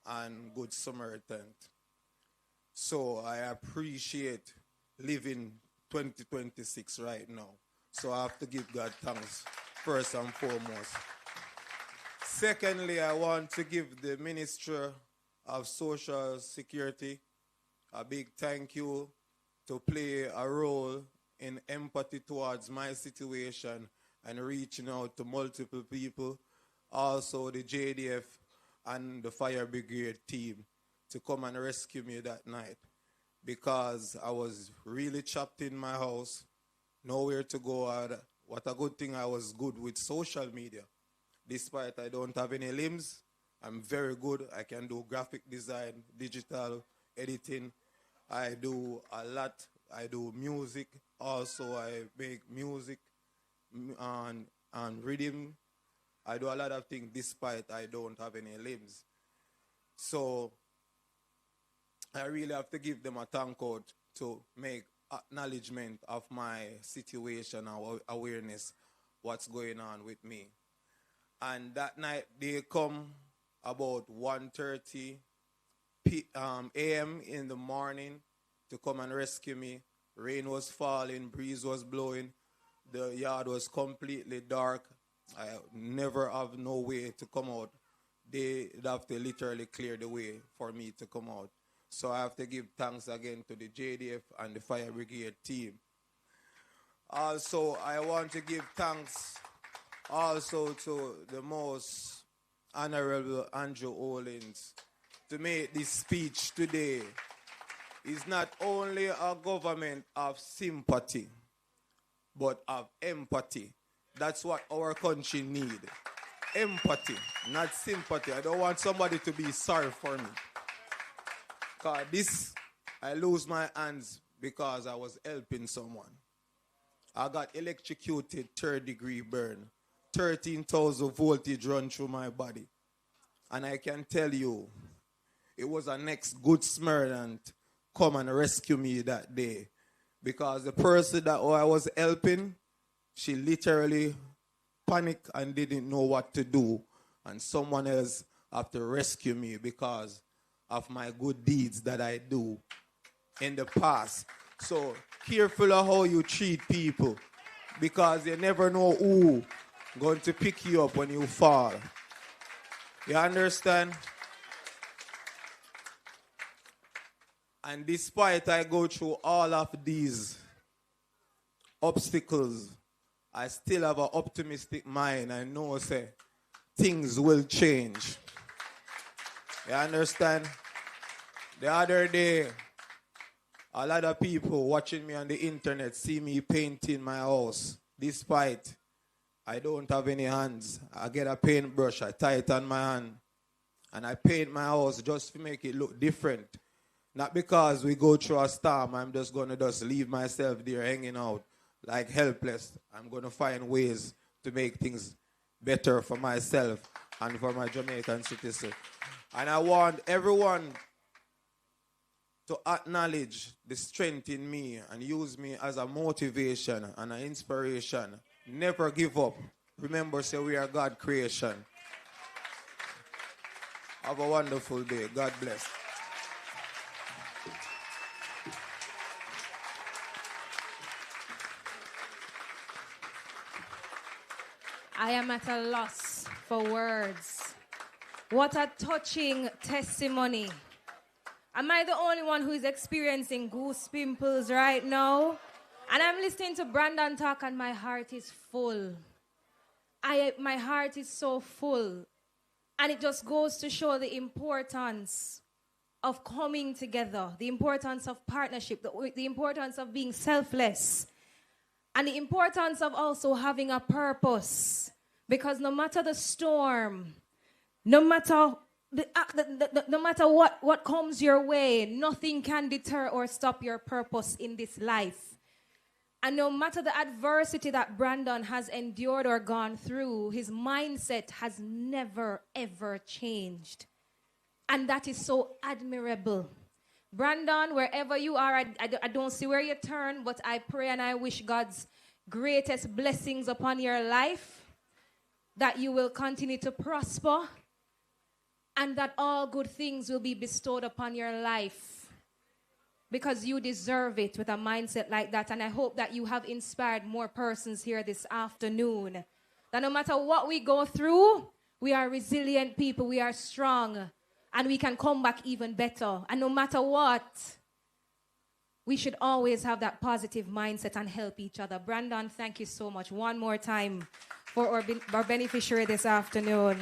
and Good Samaritan. So I appreciate living 2026 right now. So I have to give God thanks first and foremost. Secondly, I want to give the Minister of Social Security a big thank you to play a role in empathy towards my situation and reaching out to multiple people. Also the JDF and the fire brigade team to come and rescue me that night because I was really trapped in my house, nowhere to go. What a good thing I was good with social media. Despite I don't have any limbs, I'm very good. I can do graphic design, digital editing. I do a lot. I do music. Also, I make music and rhythm. I do a lot of things despite I don't have any limbs. So I really have to give them a thank out to make acknowledgement of my situation and awareness what's going on with me. And that night they come about 1:30 a.m. in the morning to come and rescue me. Rain was falling, breeze was blowing, the yard was completely dark. I never have no way to come out. They'd have to literally clear the way for me to come out. So I have to give thanks again to the JDF and the fire brigade team. Also, I want to give thanks also to the most Honorable Andrew Owens to make this speech today. Is not only a government of sympathy, but of empathy. That's what our country needs. Empathy, not sympathy. I don't want somebody to be sorry for me. Because I lose my hands because I was helping someone. I got electrocuted, 3rd-degree burn. 13,000 voltage run through my body. And I can tell you, it was a next good Samaritan come and rescue me that day. Because the person that I was helping, she literally panicked and didn't know what to do. And someone else had to rescue me because of my good deeds that I do in the past. So careful of how you treat people because you never know who going to pick you up when you fall. You understand? And despite I go through all of these obstacles, I still have an optimistic mind. I know, say, things will change. You understand? The other day, a lot of people watching me on the internet see me painting my house. Despite I don't have any hands, I get a paintbrush, I tie it on my hand, and I paint my house just to make it look different. Not because we go through a storm, I'm just going to just leave myself there hanging out like helpless. I'm going to find ways to make things better for myself and for my Jamaican citizens. And I want everyone to acknowledge the strength in me and use me as a motivation and an inspiration. Never give up. Remember, say we are God's creation. Have a wonderful day. God bless. I am at a loss for words. What a touching testimony. Am I the only one who is experiencing goose pimples right now? And I'm listening to Brandon talk and my heart is full. My heart is so full. And it just goes to show the importance of coming together, the importance of partnership, the importance of being selfless, and the importance of also having a purpose. Because no matter the storm, no matter what comes your way, nothing can deter or stop your purpose in this life. And no matter the adversity that Brandon has endured or gone through, his mindset has never, ever changed. And that is so admirable. Brandon, wherever you are, I don't see where you turn, but I pray and I wish God's greatest blessings upon your life, that you will continue to prosper, and that all good things will be bestowed upon your life. Because you deserve it with a mindset like that. And I hope that you have inspired more persons here this afternoon. That no matter what we go through, we are resilient people, we are strong, and we can come back even better. And no matter what, we should always have that positive mindset and help each other. Brandon, thank you so much. One more time for our beneficiary this afternoon.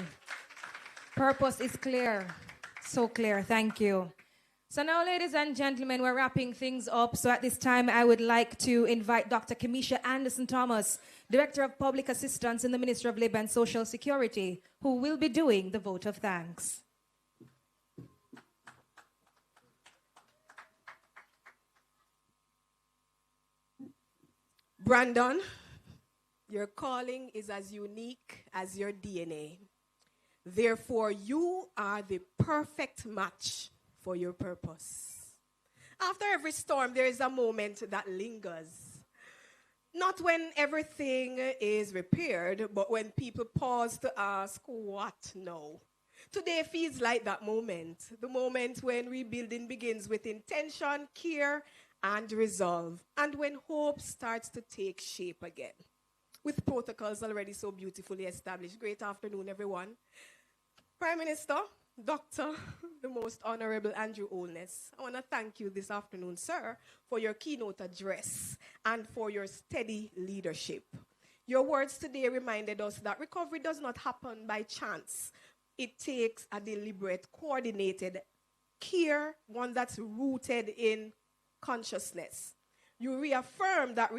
Purpose is clear. So clear. Thank you. So now, ladies and gentlemen, we're wrapping things up. So at this time, I would like to invite Dr. Kamisha Anderson-Thomas, Director of Public Assistance in the Ministry of Labor and Social Security, who will be doing the vote of thanks. Brandon, your calling is as unique as your DNA. Therefore, you are the perfect match for your purpose. After every storm, there is a moment that lingers. Not when everything is repaired, but when people pause to ask, what now? Today feels like that moment, the moment when rebuilding begins with intention, care, and resolve, and when hope starts to take shape again. With protocols already so beautifully established. Great afternoon, everyone. Prime Minister, Dr. the Most Honorable Andrew Holness, I want to thank you this afternoon, sir, for your keynote address and for your steady leadership. Your words today reminded us that recovery does not happen by chance. It takes a deliberate, coordinated care, one that's rooted in consciousness. You reaffirmed that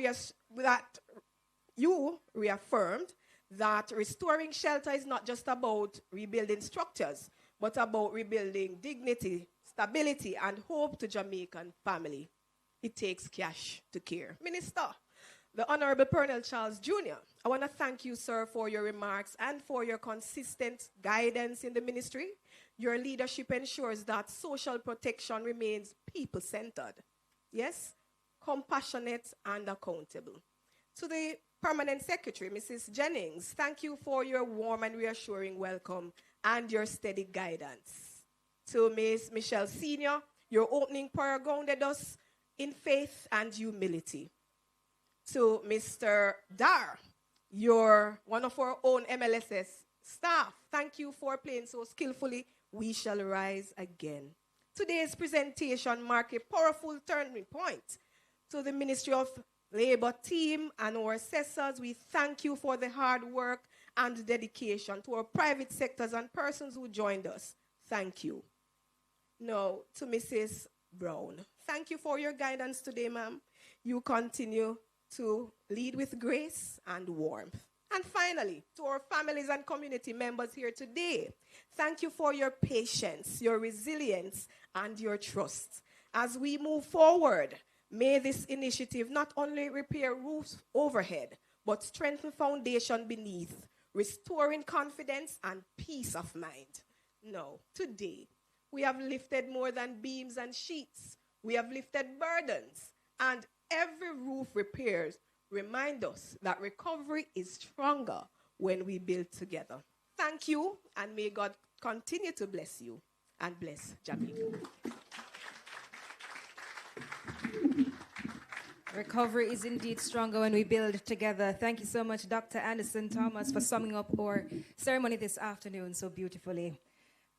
restoring shelter is not just about rebuilding structures, but about rebuilding dignity, stability, and hope to Jamaican family. It takes cash to care. Minister, the Honorable Pernell Charles Jr., I want to thank you, sir, for your remarks and for your consistent guidance in the ministry. Your leadership ensures that social protection remains people-centered. Yes, compassionate and accountable. To the Permanent Secretary, Mrs. Jennings, thank you for your warm and reassuring welcome and your steady guidance. To Ms. Michelle Sr., your opening prayer grounded us in faith and humility. To Mr. Dar, you're one of our own MLSS staff. Thank you for playing so skillfully. We shall rise again. Today's presentation marks a powerful turning point. To the Ministry of Labor team and our assessors, we thank you for the hard work and dedication. To our private sectors and persons who joined us, thank you. Now, to Mrs. Brown, thank you for your guidance today, ma'am. You continue to lead with grace and warmth. And finally, to our families and community members here today, thank you for your patience, your resilience, and your trust. As we move forward, may this initiative not only repair roofs overhead, but strengthen foundation beneath, restoring confidence and peace of mind. Now, today, we have lifted more than beams and sheets. We have lifted burdens, and every roof repairs remind us that recovery is stronger when we build together. Thank you, and may God continue to bless you and bless Jamaica. Recovery is indeed stronger when we build together. Thank you so much, Dr. Anderson-Thomas, for summing up our ceremony this afternoon so beautifully.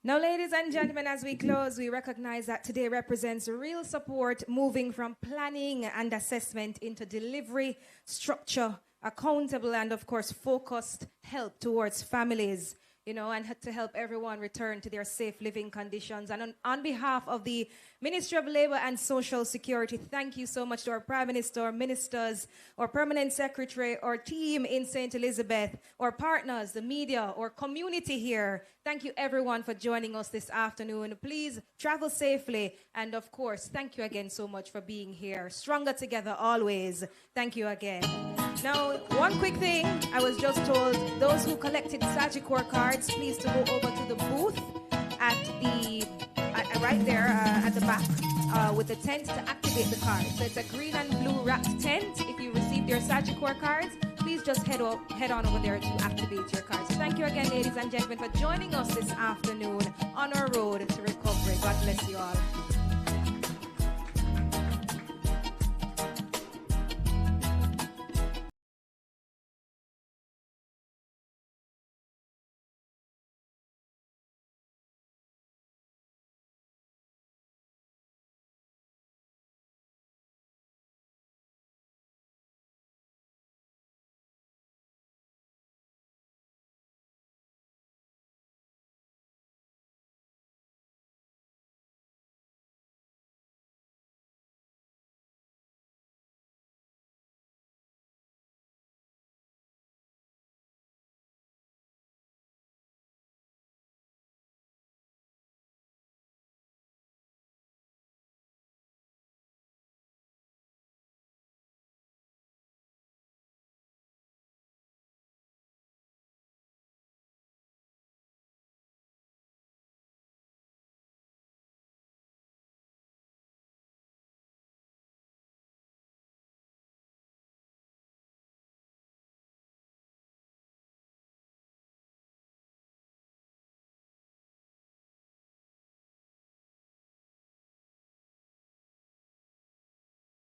Now, ladies and gentlemen, as we close, we recognize that today represents real support moving from planning and assessment into delivery, structure, accountable, and of course, focused help towards families, and to help everyone return to their safe living conditions. And on behalf of the Ministry of Labor and Social Security, thank you so much to our Prime Minister, our ministers, our Permanent Secretary, our team in St. Elizabeth, our partners, the media, our community here. Thank you, everyone, for joining us this afternoon. Please travel safely. And of course, thank you again so much for being here. Stronger together always. Thank you again. Now, one quick thing. I was just told those who collected Sagicor cards, please to go over to the booth at the right there at the back with the tent to activate the card. So it's a green and blue wrapped tent. If you received your Sagicor cards, please just head on over there to activate your cards. So thank you again, ladies and gentlemen, for joining us this afternoon on our road to recovery. God bless you all.